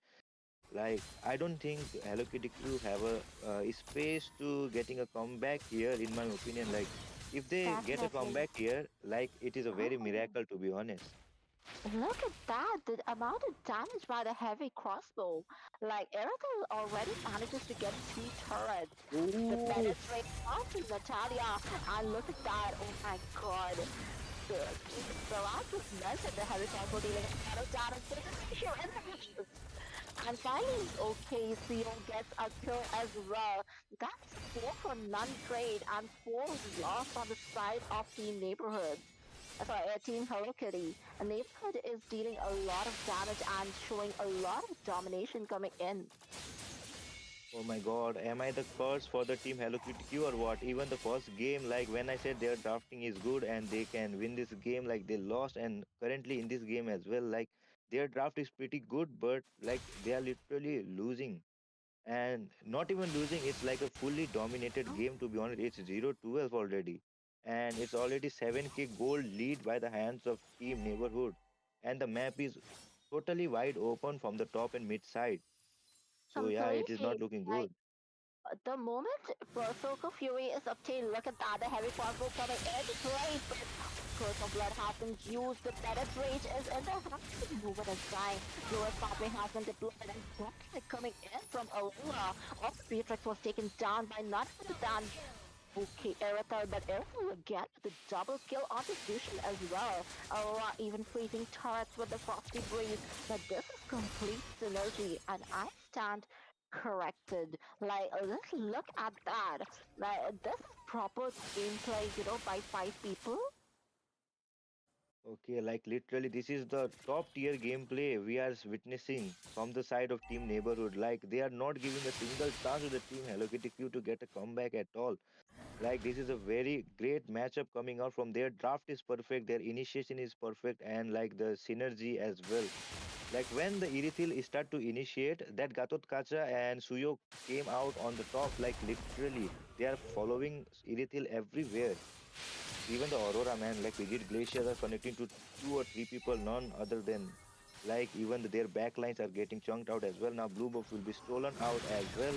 Like I don't think Hello Kitty Crew have a space to getting a comeback here. In my opinion, like if they get a Definitely. comeback here, like it is a very Oh. miracle to be honest. Look at that, the amount of damage by the heavy crossbow. Like, Erethl already manages to get 2 turrets. The Ooh. penetrate onto Natalia, and look at that, oh my god. The, the last was melted, the heavy crossbow dealing a lot of damage, but the ratio in the matches. And finally, okay, Theo gets a kill as well. That's 4 for none trade and 4 lost on the side of Team Neighborhood. Sorry, Team Hello Kitty. A Neighborhood is dealing a lot of damage and showing a lot of domination coming in. Oh my god, am I the curse for the team Hello Kitty Q or what? Even the first game, like when I said their drafting is good and they can win this game, like they lost, and currently in this game as well, like their draft is pretty good, but like they are literally losing. And not even losing, it's like a fully dominated Oh, game to be honest. It's 0-12 already. And it's already 7k gold lead by the hands of Team Neighborhood. And the map is totally wide open from the top and mid side. So yeah, it is completely. not looking Like, good. the moment Berserker Fury is obtained, look at that, the heavy crossbow coming in, great, but Curse of Blood has been used, the Bennett Rage is in the hands, no one is dying, Lewis Popping has been deployed, and Bloodlight coming in from Aurora, also Beatrix was taken down by none other than okay, Erether, but Erether again with a double kill onto Fusion as well. Aurora even freezing turrets with the Frosty Breeze, but this is complete synergy, and I stand corrected. Like, let's look at that. Like, this is proper gameplay, by 5 people. Okay, like literally, this is the top tier gameplay we are witnessing from the side of Team Neighborhood. Like, they are not giving a single chance to the Team Hello Kitty Q to get a comeback at all. Like, this is a very great matchup coming out from their draft is perfect, their initiation is perfect, and like the synergy as well. Like, when the Irithil start to initiate, that Gatot Kacha and Suyo came out on the top, like, literally, they are following Irithil everywhere. Even the Aurora, man, like rigid glaciers are connecting to 2 or 3 people, none other than like even their backlines are getting chunked out as well. Now blue buff will be stolen out as well,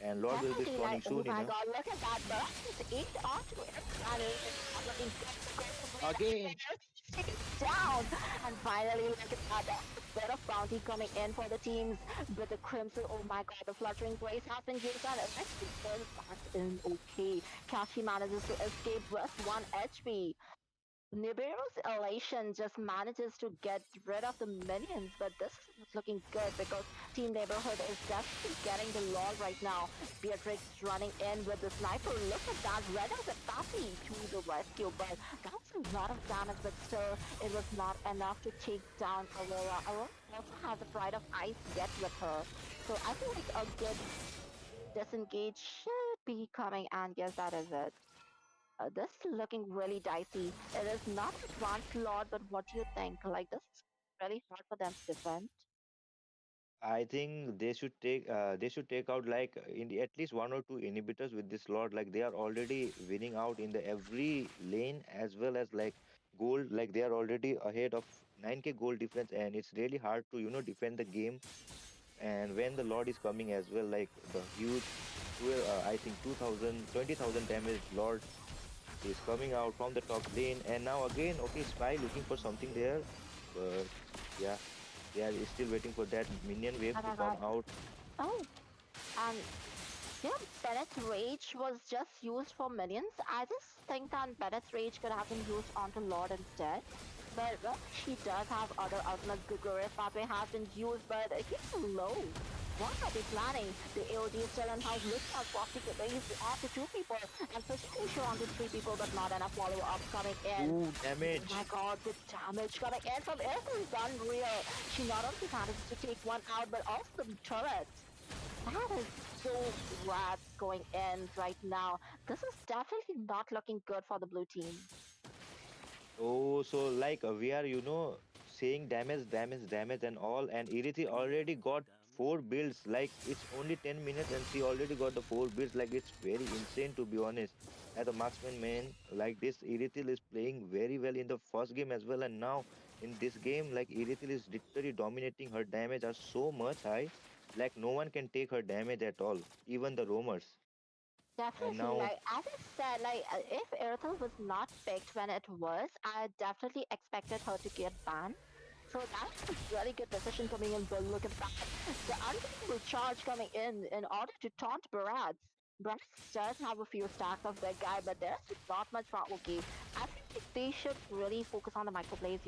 and Lord will be Definitely, like, spawning oh soon my enough. god, look at that burst. It's aimed onto it. And it's not looking good to go to blue. Again, It's taken down. And finally, look at that. Bit of bounty coming in for the teams. But the Crimson, oh my god, the Fluttering Grace has been used and eventually turns back in okay. Kashi manages to escape with 1 HP. Nibiru's elation just manages to get rid of the minions, but this is looking good because Team Neighborhood is definitely getting the log right now. Beatrix running in with the sniper. Look at that, Red as a Pappy to the rescue, but that's a lot of damage, but still, it was not enough to take down Aurora. Aurora also has a Pride of Ice yet with her, so I feel like a good disengage should be coming, and yes, that is it. This is looking really dicey. It is not advanced lot, but what do you think? Like, this is really hard for them to defend. I think they should take out like at least 1 or 2 inhibitors with this Lord. Like they are already winning out in the every lane as well as like gold. Like they are already ahead of 9k gold difference, and it's really hard to defend the game. And when the Lord is coming as well, like the huge 12, I think 2000, 20,000 damage Lord is coming out from the top lane. And now again, okay, Spy looking for something there. But yeah, they are still waiting for that minion wave Oh to my come god. out. Oh, and yeah, Bennett's Rage was just used for minions. I just think that Bennett's Rage could have been used onto Lord instead. But well, she does have other ultimates. The Glorious Pathway has been used, but he's low. What are they planning? The AOD is still in house. Looking at Frosty raised onto two people and pushing sure onto three people, but not enough follow-ups coming in. Ooh, Oh my damage. god, the damage coming in from Earth is unreal. She not only manages to take one out, but also the turrets. That is so rats going in right now. This is definitely not looking good for the blue team. Oh, so like we are, saying damage, damage, damage, and all, and Irithi already got four builds. Like it's only 10 minutes, and she already got the four builds. Like it's very insane to be honest. As a marksman man, like this, Irithil is playing very well in the first game as well, and now in this game, like Irithil is literally dominating. Her damage are so much high, like no one can take her damage at all, even the roamers. And Definitely, now, like as I said, like if Earthel was not picked when it was, I definitely expected her to get banned. So that's a really good decision coming in, but look at that. The unbelievable charge coming in order to taunt Barats. Barats does have a few stacks of big guy, but there's not much for okay. I think they should really focus on the microplays,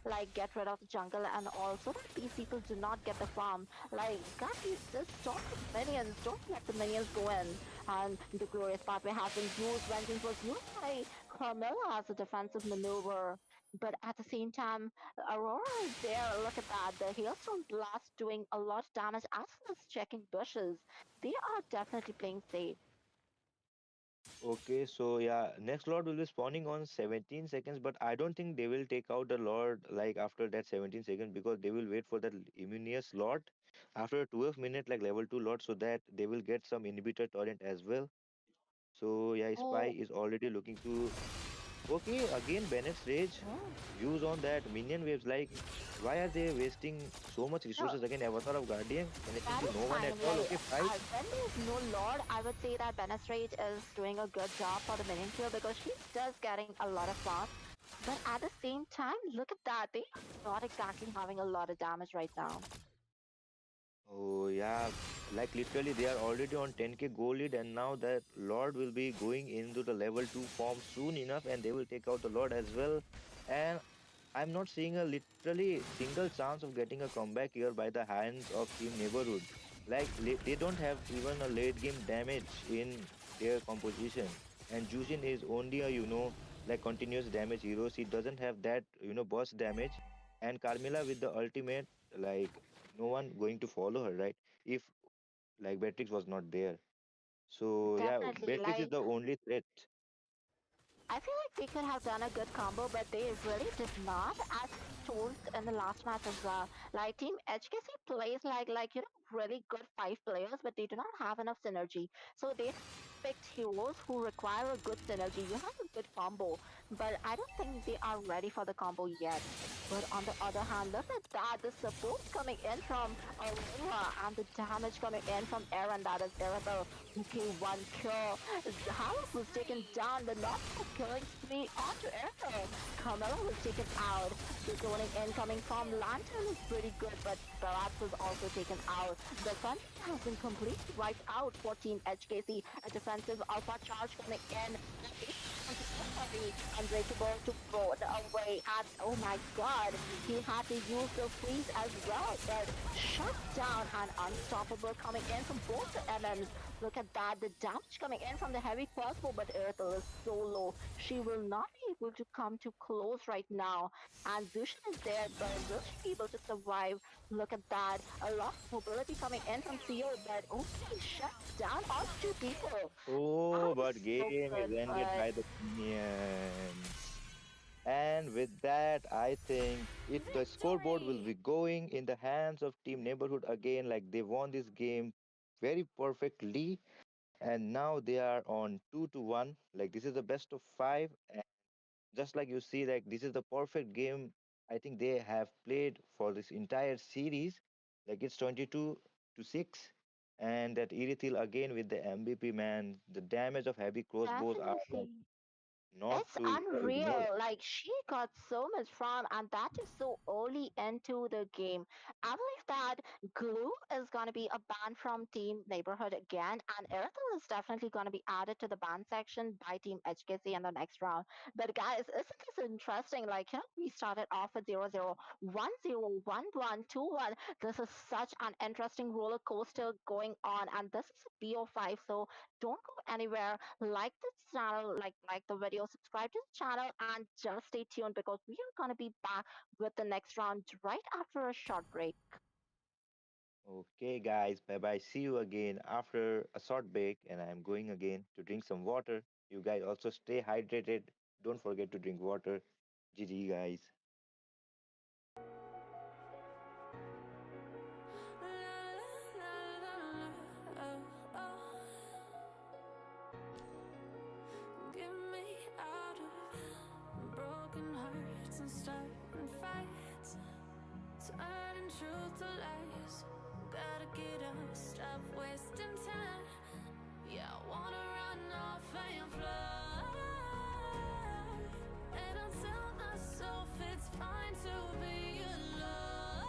like get rid of the jungle and all, so that these people do not get the farm. Like, guys, just stop the minions, don't let the minions go in. And the glorious pathway has been used. Vengeance was used by Carmilla as a defensive maneuver. But at the same time, Aurora is there. Look at that. The Hailstone Blast doing a lot of damage as well as checking bushes. They are definitely playing safe. okay, so yeah, next Lord will be spawning on 17 seconds, but I don't think they will take out the Lord like after that 17 seconds because they will wait for that Immunious Lord after 12 minute like level 2 Lord so that they will get some inhibitor torrent as well. So yeah, Spy Oh, is already looking to okay again Bennett's Rage oh. use on that minion waves like why are they wasting so much No, resources again Avatar of Guardian that connectivity is no one fine. at all Like, okay fight. when there's no Lord, I would say that Benestrate is doing a good job for the minion kill because she does getting a lot of farm. But at the same time, look at that. They are not exactly having a lot of damage right now. Oh yeah, like literally they are already on 10k gold lead and now that Lord will be going into the level 2 form soon enough and they will take out the Lord as well. And I'm not seeing a literally single chance of getting a comeback here by the hands of Team Neighborhood. Like they don't have even a late game damage in their composition. And Jushin is only a like continuous damage hero. He doesn't have that burst damage. And Carmilla with the ultimate like no one going to follow her, right? If like Beatrix was not there. So yeah, Definitely. Beatrix is Like, the only threat. I feel like they could have done a good combo, but they really did not, as told in the last match as well. Like Team HKC plays really good five players, but they do not have enough synergy. So they picked heroes who require a good synergy. You have a good combo, but I don't think they are ready for the combo yet. But on the other hand, look at that. The support coming in from Aurora and the damage coming in from Aaron. That is Irritable. Okay, one kill. Howard was taken down, but not for killing spree onto Earth. Carmelo was taken out. The zoning incoming from Lantern is pretty good, but Barat was also taken out. The front has been completely wiped out for Team HKC. A defensive alpha charge coming in. Unbreakable to throw it away. And oh my god, he had to use the freeze as well, but shut down and unstoppable coming in from both the elements. Look at that, the damage coming in from the heavy crossbow, but Earthel is so low. She will not be able to come too close right now. And Zushin is there, but will she be able to survive? Look at that. A lot of mobility coming in from CO, but okay, shut down all two people. That Oh, is but so game is good, ended but by the minions. And with that, I think the scoreboard will be going in the hands of Team Neighborhood again. Like they won this game very perfectly, and now they are on 2-1. Like this is the best of five, and just like you see, like this is the perfect game. I think they have played for this entire series. Like it's 22-6. And that Irithil again with the MVP, man. The damage of heavy crossbows are like Definitely. not It's to ignore. unreal. Like she got so much from, and that is so early into the game. I believe that Glue is going to be a ban from Team Neighborhood again, and Earthel is definitely going to be added to the ban section by Team HKC in the next round. But guys, isn't this interesting? Like, we started off with 0-0, 1-0, 1-1, 2-1. This is such an interesting roller coaster going on, and this is a BO5, so don't go anywhere. Like this channel, like the video, subscribe to the channel, and just stay tuned because we are gonna be back with the next round right after a short break. Okay, guys, bye bye. See you again after a short break, and I am going again to drink some water. You guys also stay hydrated. Don't forget to drink water. GG, guys. Get me out of broken hearts and starting fights, turning truth to lies. Gotta get up, stop wasting time. Yeah, I wanna run off and fly. And I tell myself it's fine to be alone,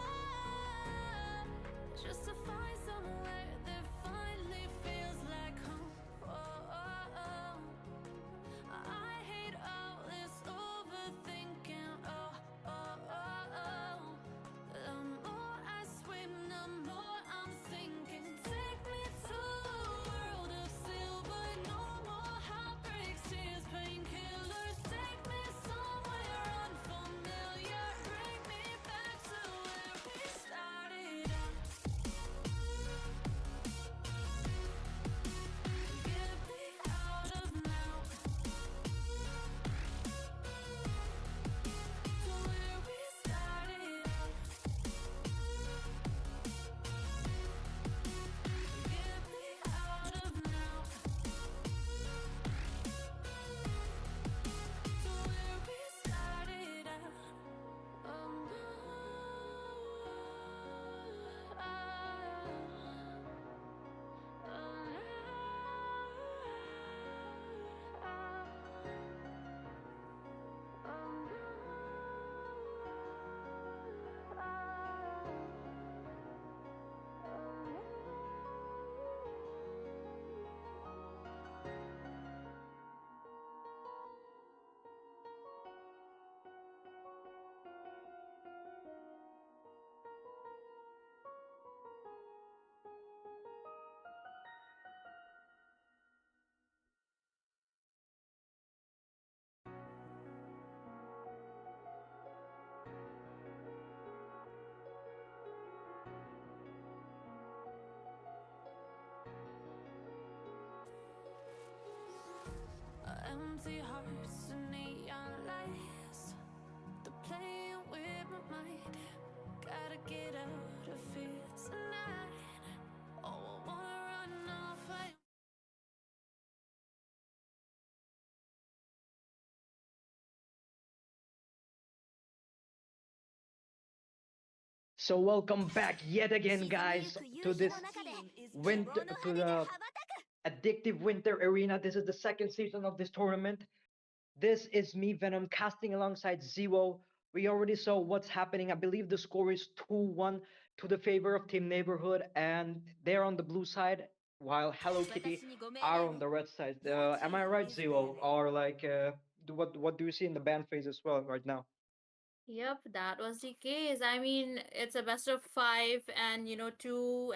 just to find somewhere that finally feels like home. Oh, oh, oh. I hate all this overthinking. Oh, oh, oh, oh. The more I swim, the more I'm sinking. Take me to a world of silver. No more heartbreaks, tears, painkillers. Take me somewhere unfamiliar. Bring me back to where we started out. Get me out of now, to where we started out. Get me out of now, to where we started out. Oh empty hearts and neon lights, they're playing with my mind. Gotta get out of here tonight. Oh, I wanna run off. So welcome back yet again, guys, to this Team is winter banning. to the addictive winter arena. This is the second season of this tournament. This is me, Venom, casting alongside Zero. We already saw what's happening. I believe the score is 2-1 to the favor of Team Neighborhood, and they're on the blue side, while Hello Kitty are on the red side. Your Am I team right, is Zero? banning. Or like, what do you see in the ban phase as well right now? Yep, that was the case. I mean, it's a best of five, and 2-1,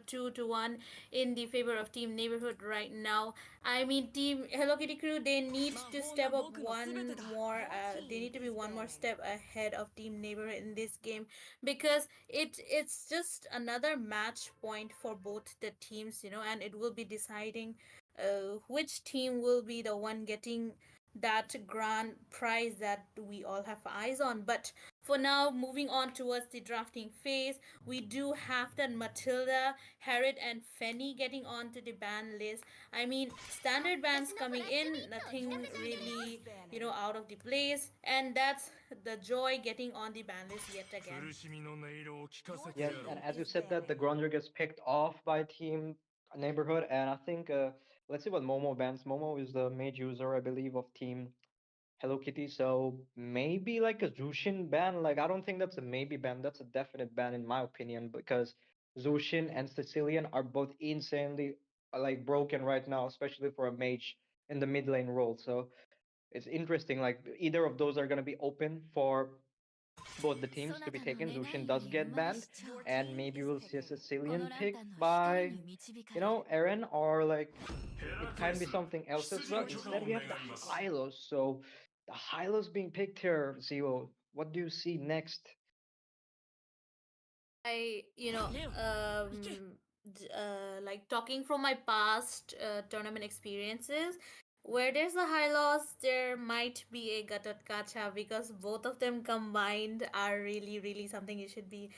2-1 in the favor of Team Neighborhood right now. I mean, Team Hello Kitty Crew, they need to step up one more. Your They team need to be is one more banning. step ahead of Team Neighborhood in this game because it's just another match point for both the teams, and it will be deciding which team will be the one getting that grand prize that we all have eyes on. But for now, moving on towards the drafting phase, we do have that Matilda, Harriet, and Fanny getting onto the ban list. I mean, standard bans coming in, nothing really, out of the place, and that's the joy getting on the ban list yet again. 苦しみの音色を聞かせて Yes, やろ and う as you said that the Grunger gets picked off by Team Neighborhood, and I think let's see what Momo bans. Momo is the mage user, I believe, of Team Hello Kitty. So maybe like a Zushin ban. Like I don't think that's a maybe ban. That's a definite ban in my opinion because Zushin and Sicilian are both insanely like broken right now, especially for a mage in the mid lane role. So it's interesting. Like either of those are gonna be open for both the teams to be taken. Zushin does get banned, Your and team maybe is we'll see a picking. Sicilian pick by Eren, or like it can be something else as well. Instead, we have the Hylos. So the Hylos being picked here, Zio. What do you see next? I, Leo, like talking from my past tournament experiences, where there's a high loss, there might be a Gatot Kacha because both of them combined are really, really something you should be,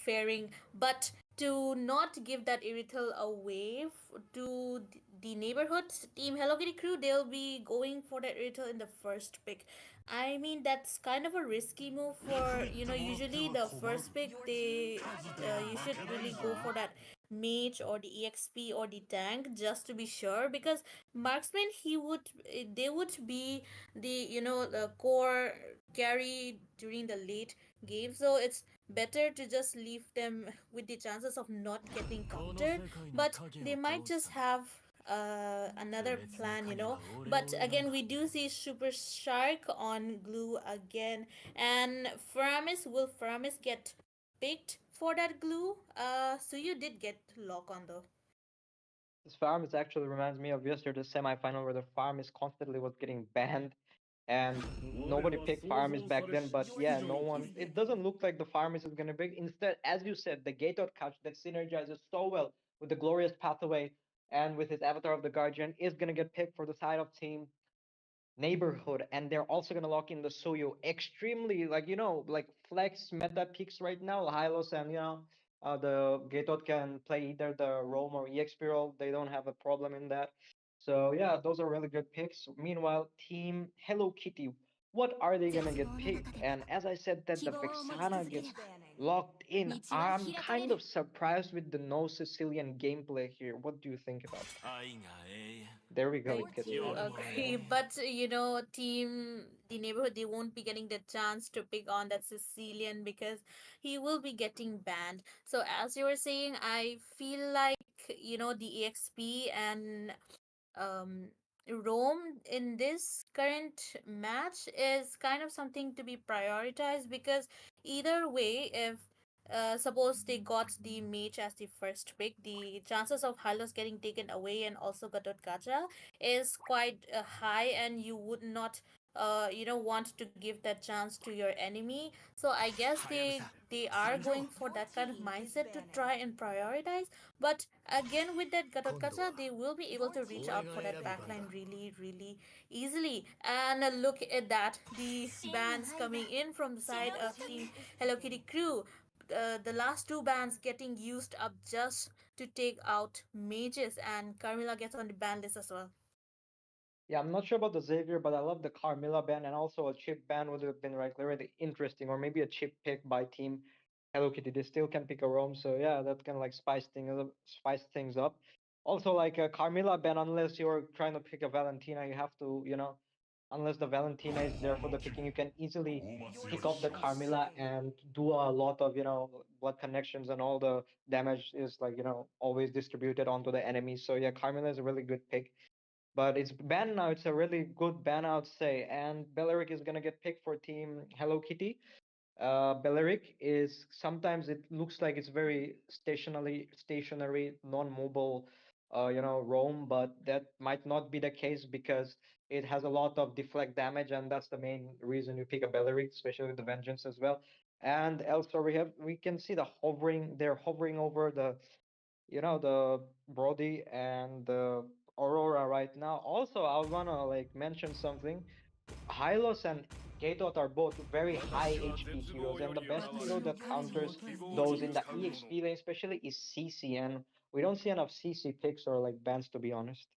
fearing. But to not give that Irithel away to the neighborhood team Hello Kitty crew, they'll be going for that Irithel in the first pick. I mean, that's kind of a risky move for, usually the first pick, your team has you should been really go for that mage or the exp or the tank just to be sure, because marksman, they would be the, the core carry during the late game, so it's better to just leave them with the chances of not getting この countered. 世界の But 影 they を might 倒す just ため have 不 another 滅の plan, 影は俺を but 選ん again, だ we do see super shark on glue again, and Faramis get picked for that glue? So you did get lock on though. This farm is actually reminds me of yesterday's semifinal where the farm is constantly was getting banned and nobody picked farmers back then, but Your yeah, no team one, is it picking. doesn't look like the farmers is gonna pick. Instead, as you said, the Gator catch that synergizes so well with the glorious pathway and with his avatar of the guardian is gonna get picked for the side of team neighborhood, and they're also gonna lock in the Soyo extremely, like like flex meta picks right now. Hylos and the Gatot can play either the Roam or EXP role. They don't have a problem in that. So yeah, those are really good picks. Meanwhile, Team Hello Kitty, what are they gonna get picked? And as I said, that the Your Vexana team is gets banning. locked in. I'm kind of surprised with the no Sicilian gameplay here. What do you think about that? 愛が永遠 There we go. I It gets do banned. agree, but team the neighborhood, they won't be getting the chance to pick on that Sicilian because he will be getting banned. So as you were saying, I feel like the EXP and um, Rome in this current match is kind of something to be prioritized, because either way, if suppose they got the mage as the first pick, the chances of Hylos getting taken away and also Gatot Kacha is quite high, and you would not want to give that chance to your enemy. So I guess they are going for Your that kind of team is mindset to banning. try and prioritize. But again, with that Gatot 今度は Kacha, they will be able Your to reach team out 俺が for that 選ぶ番だ backline really, really easily. And look at that, the bans coming in from the side Your of team Team is Hello picking. Kitty crew. The last two bans getting used up just to take out mages, and Carmilla gets on the ban list as well. Yeah, I'm not sure about the Xavier, but I love the Carmilla ban, and also a chip ban would have been like really interesting, or maybe a chip pick by Team Hello Kitty. They still can pick a roam, so yeah, that can like spice things up. Also, like a Carmilla ban, unless you're trying to pick a Valentina, you have to, unless the Valentina is there for the picking, you can easily Your pick up the team is Carmilla picking. and do a lot of, blood connections, and all the damage is like, always distributed onto the enemy. So yeah, Carmilla is a really good pick, but it's banned now. It's a really good ban, I would say. And Belleric is gonna get picked for Team Hello Kitty. Belleric is sometimes it looks like it's very stationary, non-mobile, roam, but that might not be the case because it has a lot of deflect damage, and that's the main reason you pick a Belleric, especially with the Vengeance as well. And elsewhere we can see the hovering. They're hovering over the Brody and the Aurora right now. Also, I wanna like mention something. Hylos and Gatot are both very high 私は HP 絶 heroes, 望 and よ the り best 現 But れ hero る that you 神の counters 希望 those に in the 誓う者 EXP lane especially is CC, and we don't see enough CC picks or like bans to be honest.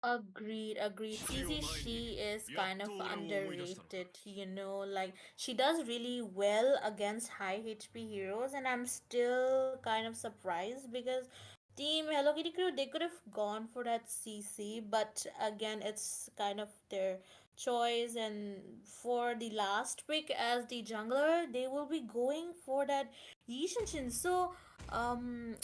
agreed, agreed. 父を CC, 前に she is やっ kind of と俺を思い出したのか underrated, you know, like she does really well against high HP heroes, and I'm still kind of surprised because Team Hello Kitty Crew, they could have gone for that CC, but again, it's kind of their choice. And for the last pick as the jungler, they will be going for that Yishin. So, um,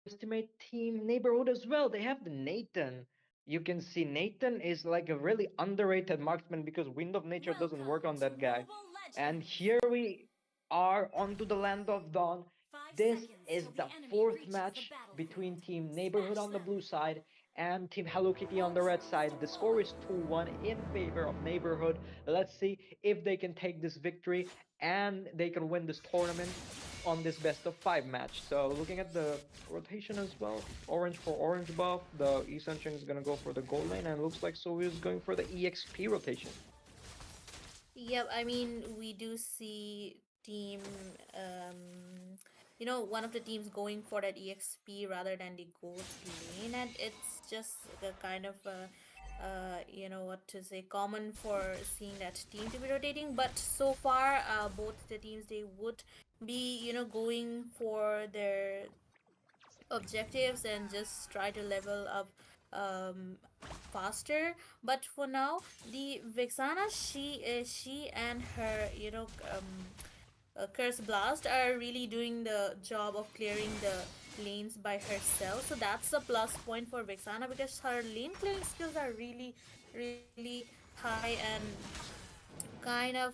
Estimate team neighborhood as well. They have the Nathan. You can see Nathan is like a really underrated marksman because Wind of Nature doesn't work Welcome on to that guy. Mobile And Legends! here we are onto the land of dawn. 5 This seconds is till the the enemy fourth reaches the match between battlefield. Team Neighborhood Smash on the them! blue side and Team Hello Kitty on the red side. The score is 2-1 in favor of Neighborhood. Let's see if they can take this victory and they can win this tournament on this best of five match. So looking at the rotation as well, orange for orange buff, the Essential is gonna go for the gold lane, and it looks like Soyu is going for the EXP rotation. yep, I mean, we do see team, one of the teams going for that EXP rather than the gold lane, and it's just the kind of, what to say, common for seeing that team to be rotating. But so far, both the teams, they would be, going for their objectives and just try to level up um faster. But for now, the Vexana, she and her, Curse Blast are really doing the job of clearing the lanes by herself. So that's a plus point for Vexana because her lane clearing skills are really, really high and kind of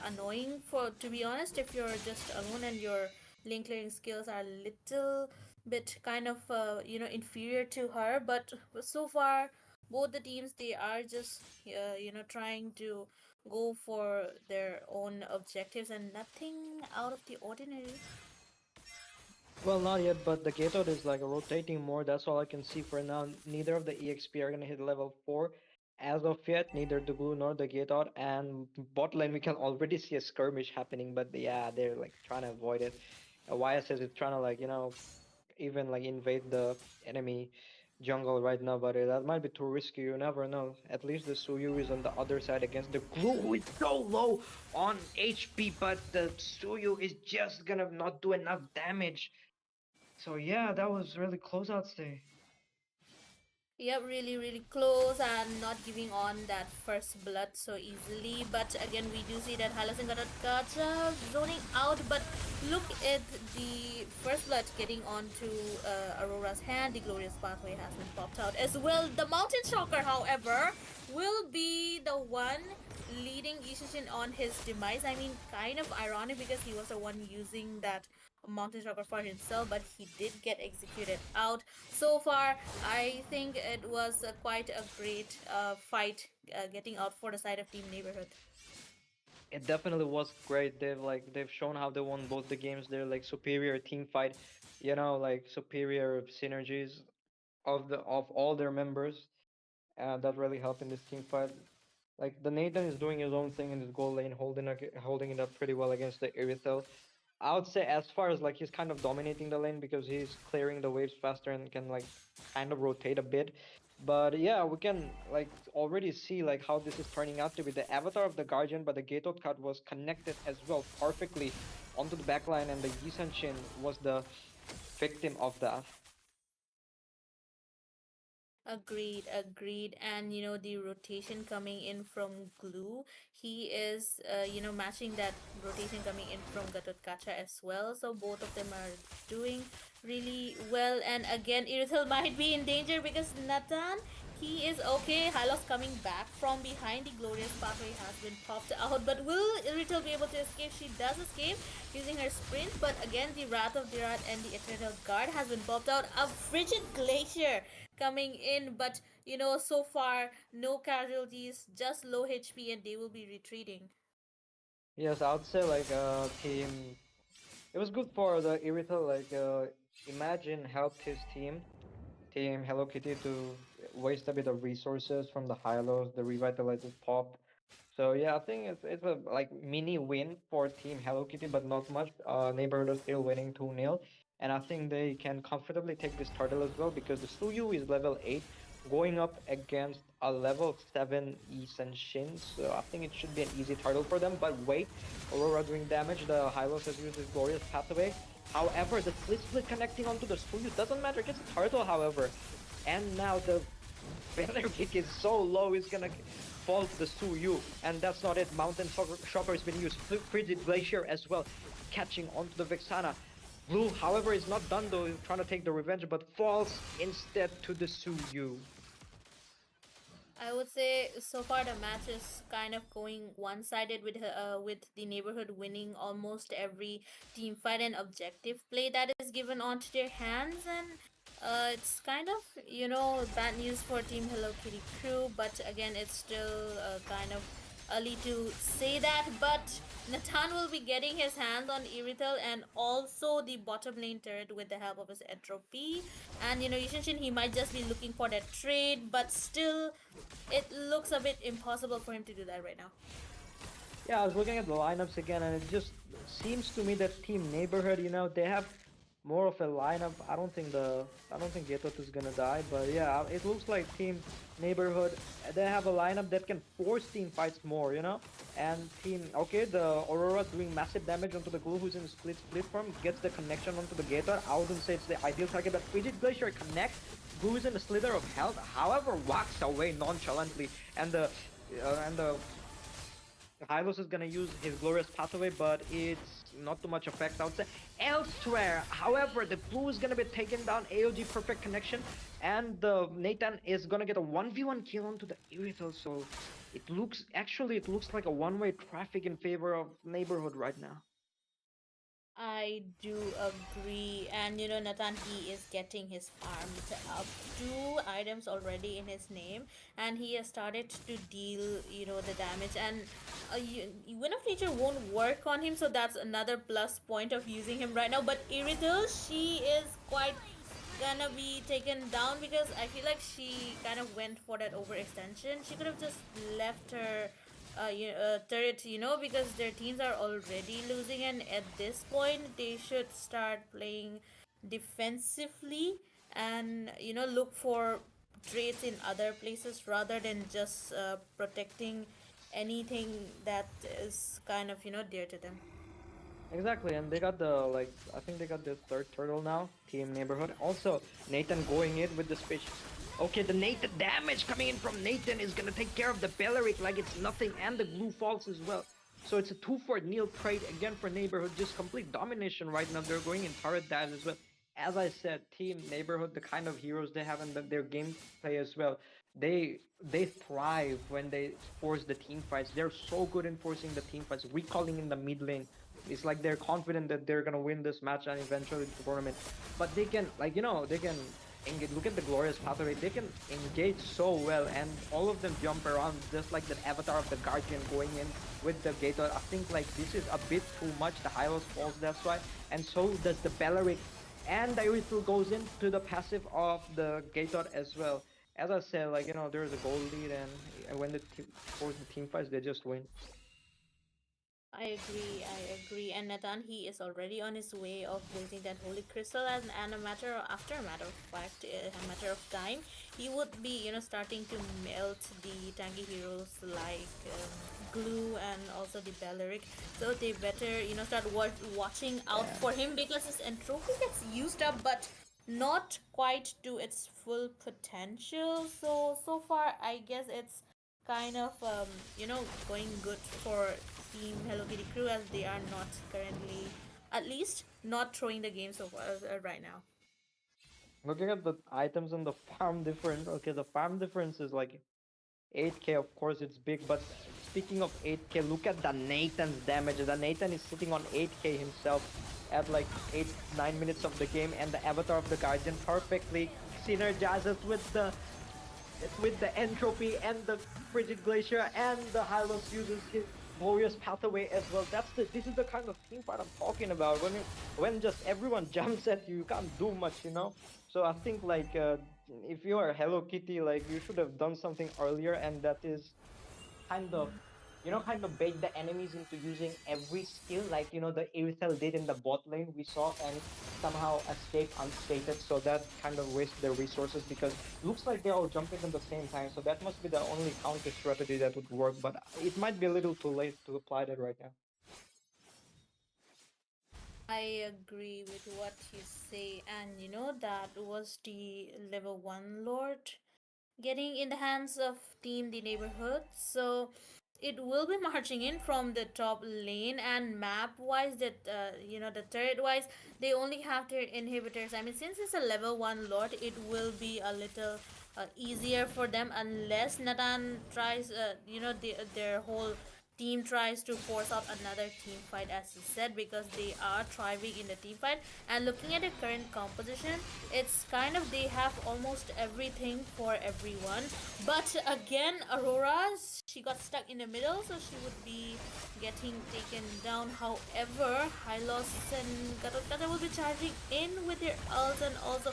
annoying, for to be honest, if you're just alone and your lane clearing skills are a little bit kind of inferior to her. But so far, both the teams, they are just trying to go for their own objectives and nothing out of the ordinary. Well, not yet, but the Gatot is like rotating more. That's all I can see for now. Neither of the EXP are gonna hit level 4 as of yet, neither the Blue nor the Gatot. And bot lane, we can already see a skirmish happening, but yeah, they're like trying to avoid it. YSS is trying to like, even like invade the enemy jungle right now, but that might be too risky. You never know. At least the Suyu is on the other side against the Glue, who is so low on HP, but the Suyu is just gonna not do enough damage. So yeah, that was really close, I'd say. Yep, really, really close and not giving on that first blood so easily. But again, we do see that Halas and Gacha zoning out. But look at the first blood getting onto Aurora's hand. The glorious pathway has been popped out as well. The Mountain Shocker, however, will be the one leading Ishishin on his demise. I mean, kind of ironic because he was the one using that Mountain Shocker for himself, but he did get executed out. So far, I think it was quite a great fight getting out for the side of Team Neighborhood. It definitely was great. They've shown how they won both the games. They're like superior team fight, like superior synergies of all their members. That really helped in this team fight. Like the Nathan is doing his own thing in his goal lane, holding it up pretty well against the Irithel. I would say as far as like he's kind of dominating the lane because he's clearing the waves faster and can like kind of rotate a bit. But yeah, we can like already see like how this is turning out to be the avatar of the Guardian, but the Gatot card was connected as well perfectly onto the backline, and the Yisan Shin was the victim of that. Agreed, agreed. And the rotation coming in from Glue, he is matching that rotation coming in from Gatotkacha as well. So both of them are doing really well. And again, Irithel might be in danger because Nathan, he is okay. Hylos coming back from behind. The glorious pathway has been popped out. But will Irithel be able to escape? She does escape using her sprint. But again, the Wrath of Dirat and the Eternal Guard has been popped out. A frigid glacier coming in, but so far no casualties, just low HP, and they will be retreating. Yes, I would say like team. It was good for the Irithel. Like Imagine helped his team Hello Kitty to waste a bit of resources from the Hylos, the revitalized pop. So yeah, I think it's a like mini win for Team Hello Kitty, but not much. Neighborhood is still winning 2-0, and I think they can comfortably take this turtle as well because the Suyu is level 8, going up against a level 7 East Shin. So I think it should be an easy turtle for them. But wait, Aurora doing damage. The Hylos has used his glorious pathway. However, the split connecting onto the Suyu doesn't matter. It gets a turtle, however, and now the Banner kick is so low, it's gonna fall to the Suyu, and that's not it. Shocker has been used. Frigid Glacier as well, catching onto the Vexana. Blue, however, is not done though, he's trying to take the revenge, but falls instead to the Suyu. I would say so far the match is kind of going one-sided with the neighborhood winning almost every team fight and objective play that is given onto their hands, and it's kind of bad news for Team Hello Kitty crew. But again, it's still kind of early to say that. But Nathan will be getting his hands on Irithel and also the bottom lane turret with the help of his entropy. And Yushin, he might just be looking for that trade, but still it looks a bit impossible for him to do that right now. Yeah, I was looking at the lineups again, and it just seems to me that Team Neighborhood, they have more of a lineup. I don't think Getot is gonna die, but yeah, it looks like Team Neighborhood. They have a lineup that can force team fights more. And okay, the Aurora doing massive damage onto the Glue, who's in split form, gets the connection onto the Gator. I wouldn't say it's the ideal target, but Frigid Glacier connects. Glue is in a slither of health, however, walks away nonchalantly, and the Hylos is gonna use his glorious pathway, but it's not too much effect, I would say. Elsewhere, however, the Blue is gonna be taken down, AOG perfect connection, and the Nathan is gonna get a 1v1 kill onto the Irithel, so it looks like a one-way traffic in favor of Neighborhood right now. I do agree, and Nathan, he is getting his farmed up 2 items already in his name, and he has started to deal the damage. And Win of Nature won't work on him, so that's another plus point of using him right now. But Iridil, she is quite gonna be taken down because I feel like she kind of went for that overextension. She could have just left her turret, because their teams are already losing, and at this point they should start playing defensively and look for trades in other places rather than just protecting anything that is kind of dear to them. Exactly, and they got I think they got the third turtle now, Team Neighborhood. Also, Nathan going in with the speech. Okay, the Nathan damage coming in from Nathan is gonna take care of the Belleric like it's nothing, and the Glue falls as well. So it's a 2-for Neil trade again for Neighborhood, just complete domination right now. They're going in turret dives as well. As I said, Team Neighborhood, the kind of heroes they have in their gameplay as well, they thrive when they force the team fights. They're so good in forcing the team fights, recalling in the mid lane. It's like they're confident that they're gonna win this match and eventually the tournament. But they can, they can engage. Look at the glorious pathway. They can engage so well, and all of them jump around just like the avatar of the Guardian going in with the Gator. I think like this is a bit too much. The Hylos falls, that's why, and so does the Belleric, and the Irithel goes into the passive of the Gator as well. As I said, there's a goal lead, and when the team force the team fights, they just win. I agree, I agree. And Nathan, he is already on his way of building that holy crystal, and after a matter of fact, a matter of time, he would be, starting to melt the tanky heroes like Glue and also the Belleric. So they better, start watching out Yeah. for him because his entropy gets used up, but not quite to its full potential. So far, I guess it's kind of going good for Team Hello Kitty crew, as they are not currently, at least not throwing the game so far right now. Looking at the items and the farm difference, okay, the farm difference is like 8k, of course, it's big, but speaking of 8k, look at the Nathan's damage. The Nathan is sitting on 8k himself at like 8 9 minutes of the game, and the Avatar of the Guardian perfectly synergizes with the entropy and the frigid glacier, and the Hylos uses his glorious pathway as well. This is the kind of team fight I'm talking about. When just everyone jumps at you, you can't do much, you know. So I think like if you are Hello Kitty, like you should have done something earlier, and that is kind of kind of bait the enemies into using every skill, like the Irithel did in the bot lane we saw, and somehow escape unstated. So that kind of wastes their resources, because looks like they're all jumping at the same time. So that must be the only counter strategy that would work, but it might be a little too late to apply that right now. I agree with what you say, and that was the level 1 Lord getting in the hands of Team the Neighborhood. So it will be marching in from the top lane, and map wise, that the turret wise, they only have their inhibitors. I mean, since it's a level 1 Lord, it will be a little easier for them, unless Nathan tries their whole team tries to force out another team fight, as you said, because they are thriving in the team fight. And looking at the current composition, it's kind of they have almost everything for everyone. But again, Aurora, she got stuck in the middle, so she would be getting taken down. However, Hylos and Gatot will be charging in with their ults, and also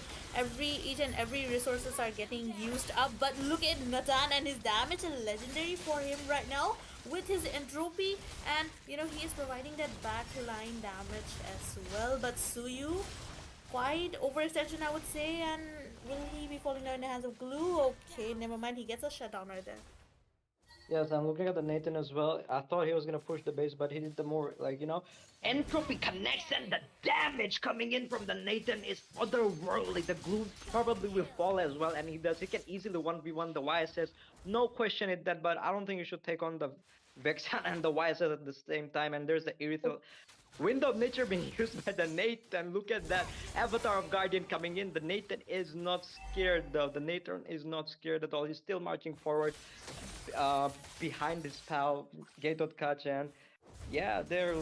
each and every resources are getting used up. But look at Nathan and his damage, is legendary for him right now with his entropy, and he is providing that backline damage as well. But Suyu, quite overextension, I would say. And will he be falling down in the hands of Glue? Okay, never mind, he gets a shutdown right there. Yes, I'm looking at the Nathan as well. I thought he was gonna push the base, but he did the more, like, entropy connects, and the damage coming in from the Nathan is otherworldly. The glue probably will fall as well, and he does. He can easily 1v1 the YSS. No question in that, but I don't think you should take on the Vexan and the YSS at the same time. And there's the Irithel Window of Nature being used by the Nathan. Look at that. Avatar of Guardian coming in. The Nathan is not scared though. The Nathan is not scared at all. He's still marching forward uh, behind his pal Gatot Kacha. And yeah, they're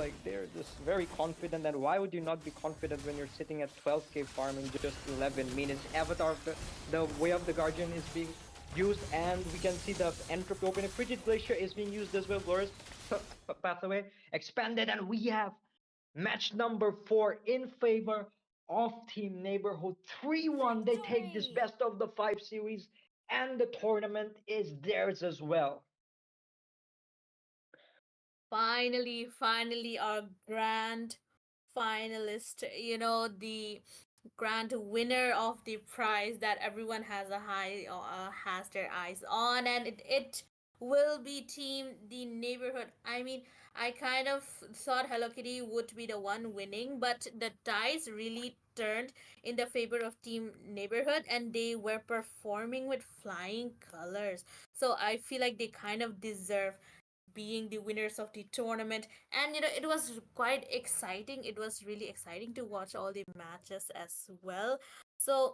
just very confident. And why would you not be confident when you're sitting at 12k farm in just 11 minutes? Avatar of the Way of the Guardian is being used, and we can see the entropy opening. Frigid Glacier is being used as well. Glorious pathway expanded, and we have match number 4 in favor of Team Neighborhood. 3-1. They take this best of the 5 series, and the tournament is theirs as well. Finally, our grand finalist, the grand winner of the prize that everyone has their eyes on, and it will be Team the Neighborhood. I mean, I kind of thought Hello Kitty would be the one winning, but the dice really turned in the favor of Team Neighborhood, and they were performing with flying colors. So I feel like they kind of deserve being the winners of the tournament. And it was quite exciting. It was really exciting to watch all the matches as well. So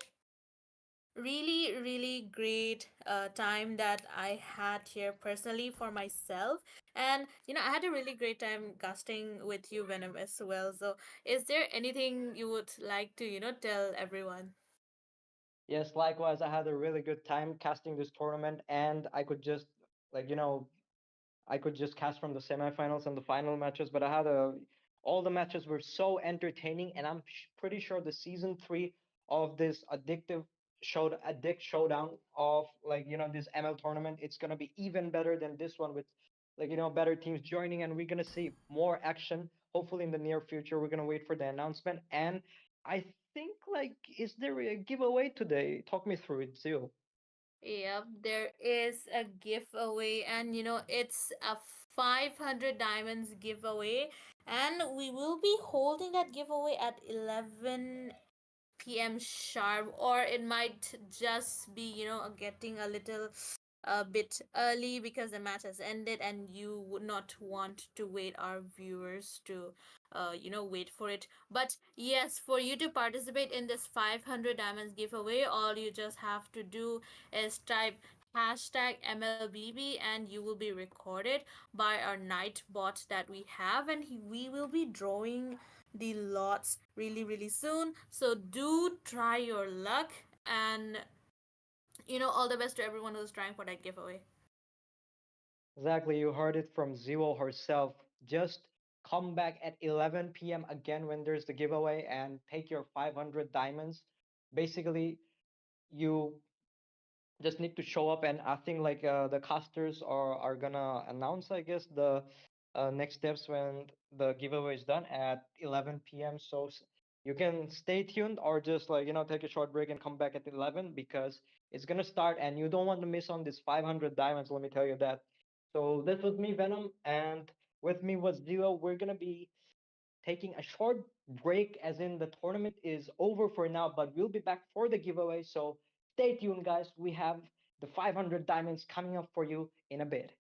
really great time that I had here personally for myself. And I had a really great time casting with you, Venom, as well. So is there anything you would like to tell everyone? Yes, likewise, I had a really good time casting this tournament, and I could just, like, I could just cast from the semifinals and the final matches, but all the matches were so entertaining, and I'm pretty sure the season 3 of this addict showdown of, like, this ML tournament, it's gonna be even better than this one, with, like, better teams joining, and we're gonna see more action. Hopefully in the near future, we're gonna wait for the announcement. And I think, like, is there a giveaway today? Talk me through it, Zio. Yep, there is a giveaway, and it's a 500 diamonds giveaway, and we will be holding that giveaway at 11 p.m. sharp, or it might just be, getting a bit early because the match has ended and you would not want to wait our viewers to wait for it. But yes, for you to participate in this 500 diamonds giveaway, all you just have to do is type hashtag MLBB and you will be recorded by our night bot that we have, and we will be drawing the lots really really soon. So do try your luck, and all the best to everyone who's trying for that giveaway. Exactly, you heard it from Zero herself. Just come back at 11 p.m. again when there's the giveaway and take your 500 diamonds. Basically, you just need to show up, and I think like the casters are gonna announce, I guess, the next steps when the giveaway is done at 11 p.m. So you can stay tuned or just like take a short break and come back at 11 because it's gonna start and you don't want to miss on this 500 diamonds. Let me tell you that. So this was me, Venom, and with me was Zero. We're gonna be taking a short break, as in the tournament is over for now, but we'll be back for the giveaway. So stay tuned, guys. We have the 500 diamonds coming up for you in a bit.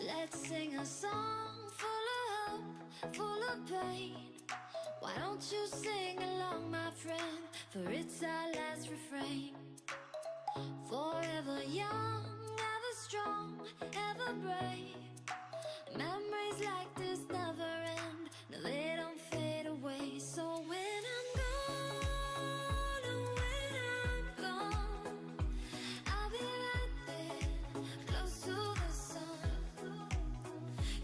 Let's sing a song full of hope, full of pain. Why don't you sing along, my friend? For it's our last refrain. Forever young, ever strong, ever brave. Memories like this never end. No, they don't fade away. So when I'm gone, oh, when I'm gone, I'll be right there, close to the sun.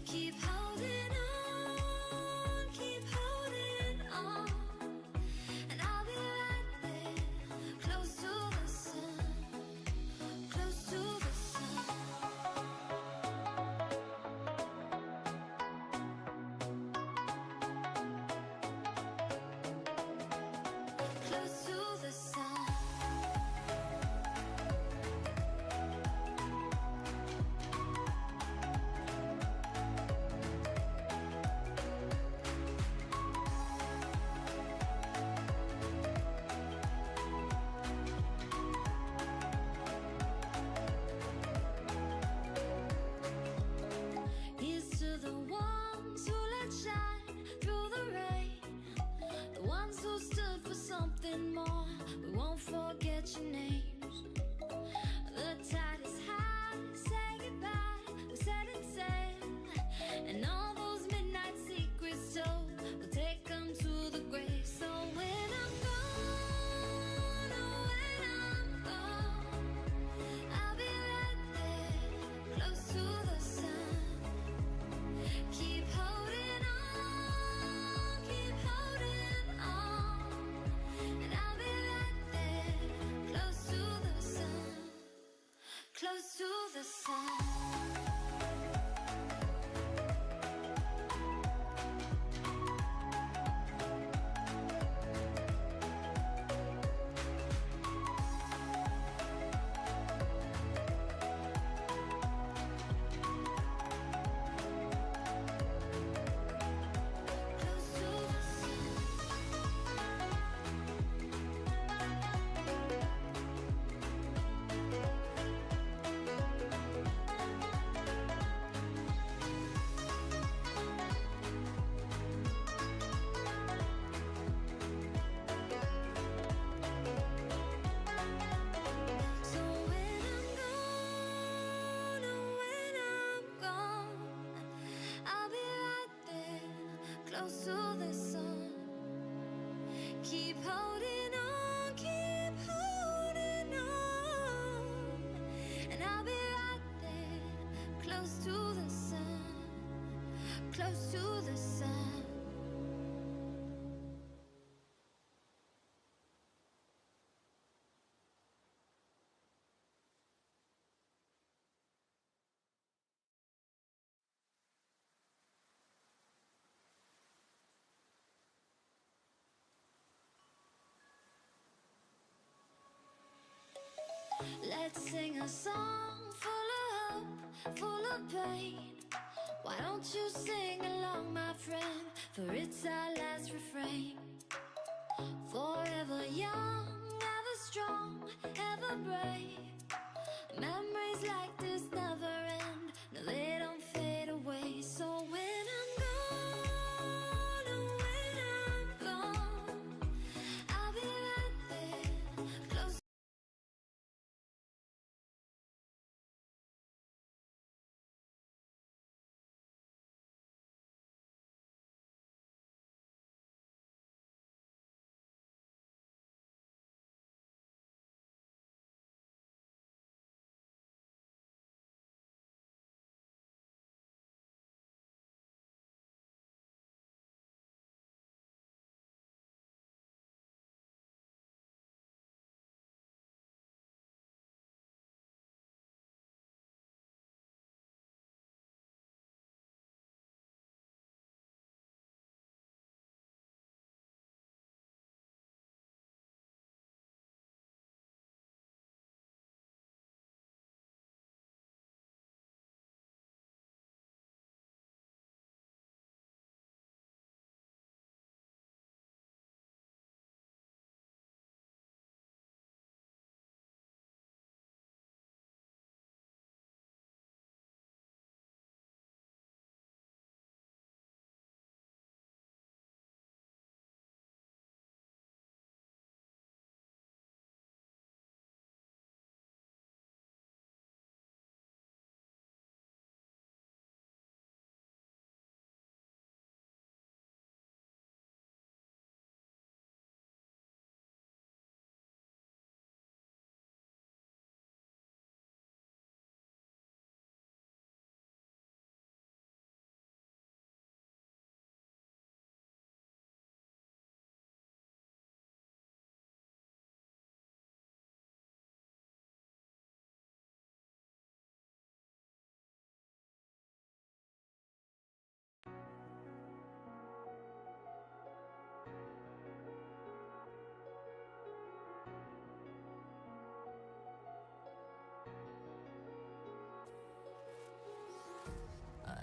Keep holding on, keep holding on. And I'll be right there, close to the sun, close to the sun. Close to the sun. Here's to the ones who let shine through the rain, the ones who stood for something more. We won't forget your names. The tide is high, say goodbye, we're setting sail, and all those midnight secrets told, we'll take them to the grave. So when I'm gone, oh, when I'm gone, I'll be right there, close to the sun. Keep holding on, and I'll be right there, close to the sun. Keep holding on, keep holding on. And I'll be right there, close to the sun, close to the sun. Let's sing a song full of hope, full of pain. Why don't you sing along, my friend? For it's our last refrain. Forever young, ever strong, ever brave. Memories like this never end. No, they don't fade away. So when I'm gone, oh, when I'm gone, I'll be right there, close.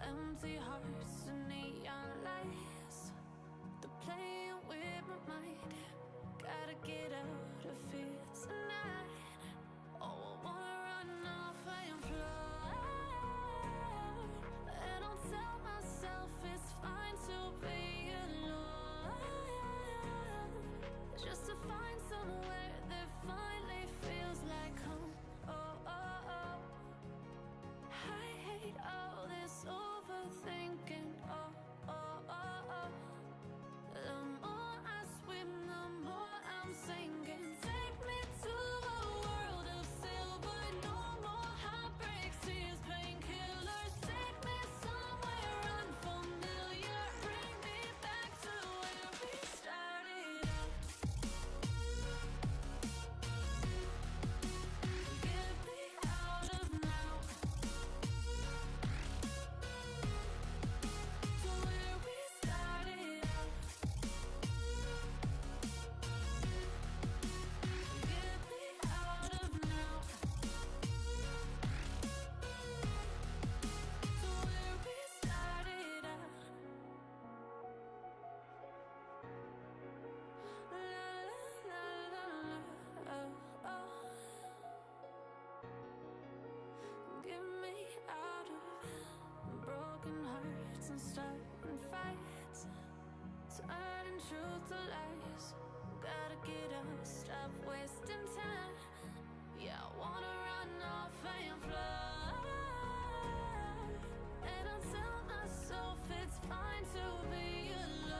Empty hearts and neon lights, they're playing with my mind. Gotta get out of here tonight. Oh, I wanna run off and fly. And I'll tell myself it's fine to be alone, just to find somewhere that finally feels like home. Oh, oh, oh. I hate all this overthinking. Oh, oh, oh, oh. The more I swim, the more I'm sinking. Take me to a world of silver. No more heartbreaks, tears, painkillers. Take me somewhere unfamiliar. Bring me back to where we started out. Get me out of now, to where we started out. Get me out of now, to where we started out. La la la la, oh, oh. Get me out of broken hearts and starting fights, turning truth to lies. Gotta get up, stop wasting time. Yeah, I wanna run off and fly. And I tell myself it's fine to be alone.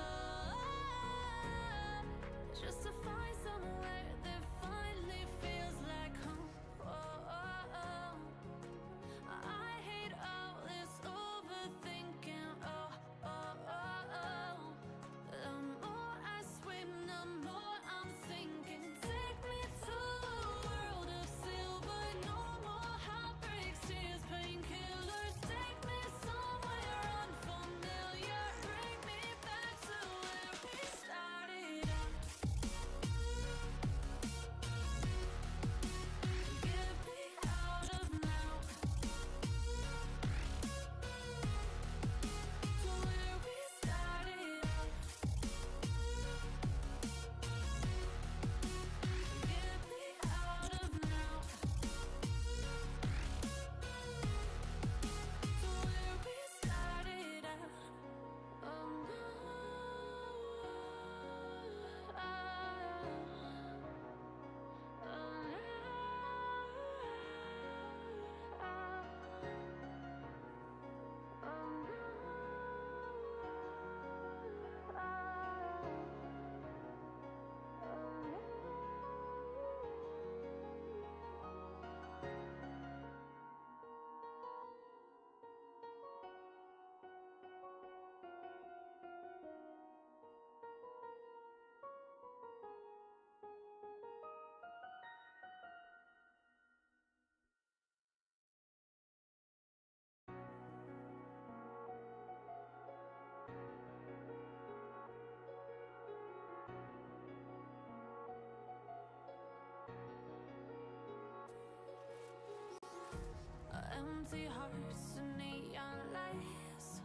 hearts to neon lights.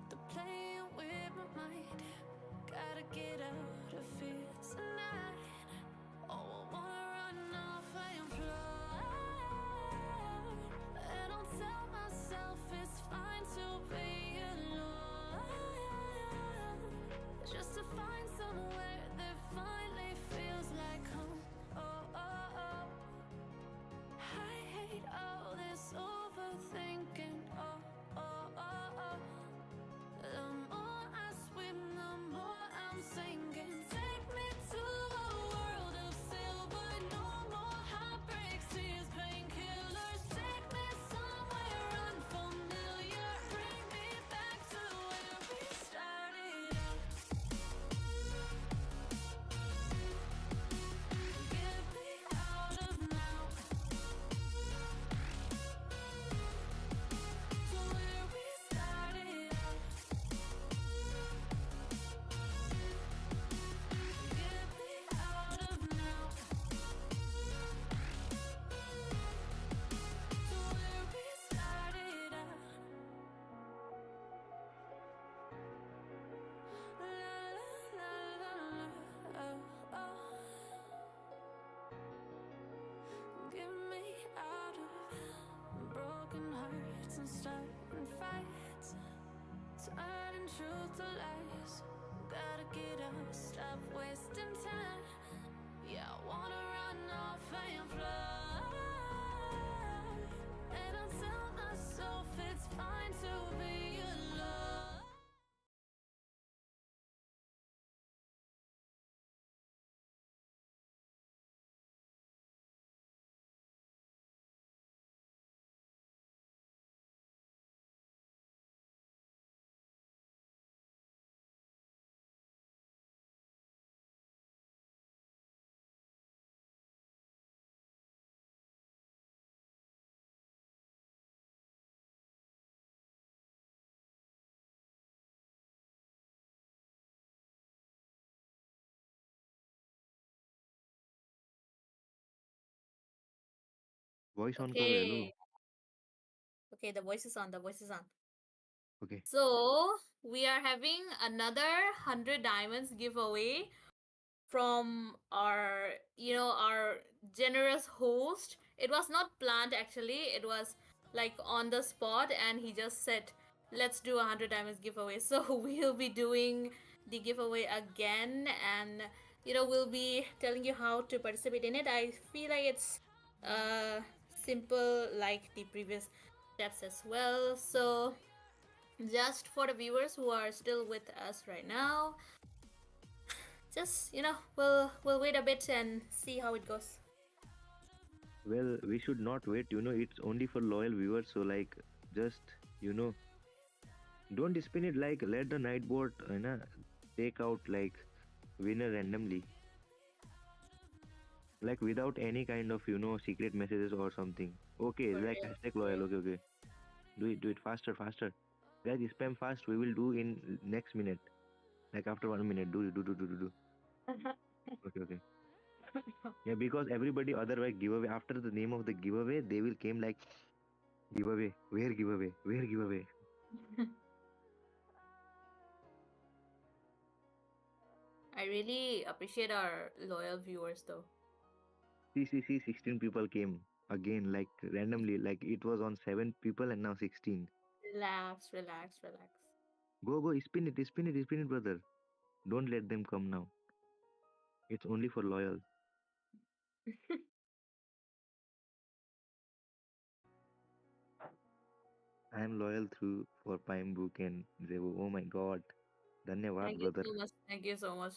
The playing with my mind. Gotta get out of here tonight. Oh, I wanna run off and fly. And I'll tell myself it's fine to be alone. Just to find somewhere that finally feels like home. Oh, oh, oh. I hate all this overthinking. Oh, oh, oh, oh. The more I swim, the more I'm sinking. Take me to a world of silver. No more heartbreaks, tears, painkillers. Take me somewhere unfamiliar. Bring me back to where we started out. Get me out of now. To where we started out. Get me out of now. To where we started out. La la la la la. Oh, oh. Get me out of broken hearts and starting fights. Turning truth to lies. Gotta get up, stop wasting time. Yeah, I wanna run off and fly. And I'll tell myself it's fine to be alone. Voice on karo, hello. Okay. Okay, the voice is on. The voice is on. Okay. So we are having another 100 diamonds giveaway from our our generous host. It was not planned actually, it was like on the spot, and he just said let's do 100 diamonds giveaway. So we'll be doing the giveaway again, and we'll be telling you how to participate in it. I feel like it's uh simple like the previous steps as well. So just for the viewers who are still with us right now, just we'll wait a bit and see how it goes. Well, we should not wait. It's only for loyal viewers. So, like, just, you know, don't spin it like let the night board, take out like winner randomly. Like without any kind of, secret messages or something. Okay, For like real, hashtag for loyal. real. Okay, okay. Do it faster, faster. Guys, spam fast. We will do in next minute. Like after 1 minute. Do. Okay, okay. Yeah, because everybody otherwise giveaway after the name of the giveaway, they will came like giveaway, where giveaway, where giveaway. I really appreciate our loyal viewers though. See, 16 people came again, like randomly, like it was on 7 people and now 16. Relax, relax, relax. Go, spin it, brother. Don't let them come now. It's only for loyal. I am loyal through for Pine Book and Zevo. Oh my god. Dhanyavad, Thank you brother. so much. Thank you so much.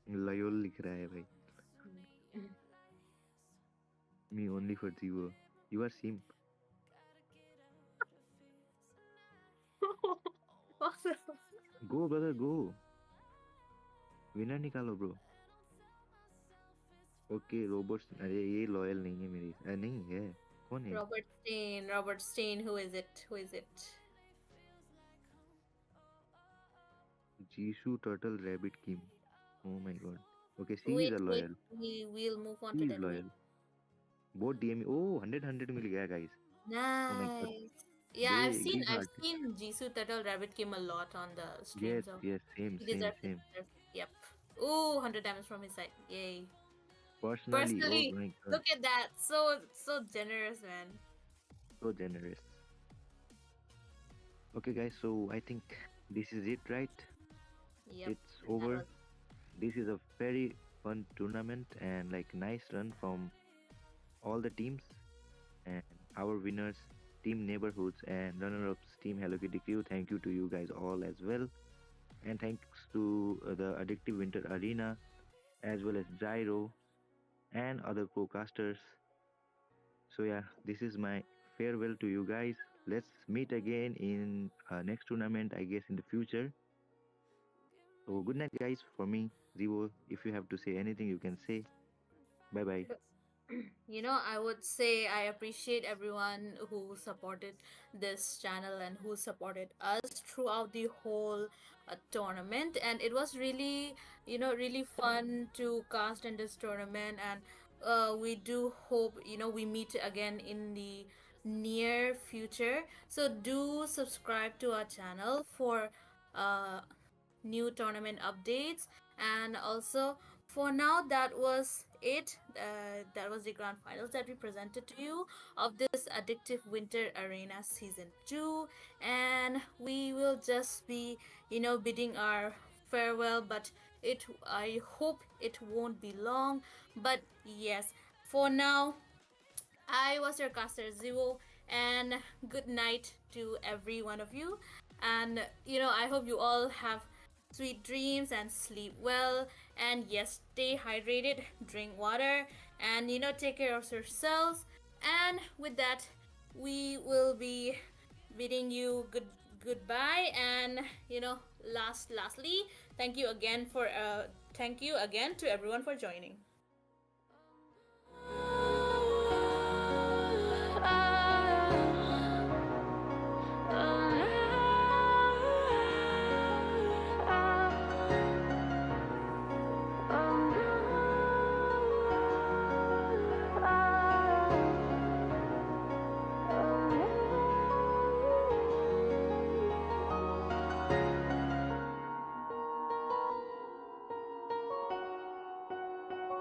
Loyal लिख रहा है भाई. Me only for Zevo. You are simp. Awesome. Go, brother, go. Winner निकालो bro. Okay robots. अरे ये loyal नहीं है मेरी. नहीं है. कौन है? Robert Stain. Robert Stain. Who is it? Who is it? Jisoo Turtle Rabbit Kim. Oh my god. Okay, she is Wait, a wait. loyal. We'll move on She to is that. Wait. loyal. both DME. Oh, 100 मिल गया guys. Oh my god. Nice. Yeah, They I've these I've artists. seen Jisoo Turtle Rabbit Kim a lot on the stream, Yes, so yes, same, he same, deserves it. same. Yep. Ooh, 100 damage from his side. Yay. Personally, oh Personally, my god, look at that. So generous, man. so generous. Okay, guys, so I think this is it, right? Yep. It's That over. was This is a very fun tournament and like nice run from all the teams and our winners, Team Neighborhoods and runner-ups, Team Hello Kitty Crew. Thank you to you guys all as well, and thanks to the Addictive Winter Arena as well as Gyro and other co-casters. So yeah, this is my farewell to you guys. Let's meet again in next tournament, I guess, in the future. So good night, guys. For me, Zivo. If you have to say anything, you can say. Bye bye. I would say I appreciate everyone who supported this channel and who supported us throughout the whole tournament. And it was really, really fun to cast in this tournament. And we do hope, we meet again in the near future. So do subscribe to our channel for uh, new tournament updates. And also, for now, that was it. That was the grand finals that we presented to you of this Addictive Winter Arena Season 2. And we will just be, bidding our farewell, but I hope it won't be long. But yes, for now, I was your caster Zero, and good night to every one of you. And I hope you all have sweet dreams and sleep well. And yes, stay hydrated, drink water, and take care of yourselves. And with that, we will be bidding you goodbye. And lastly, thank you again to everyone for joining.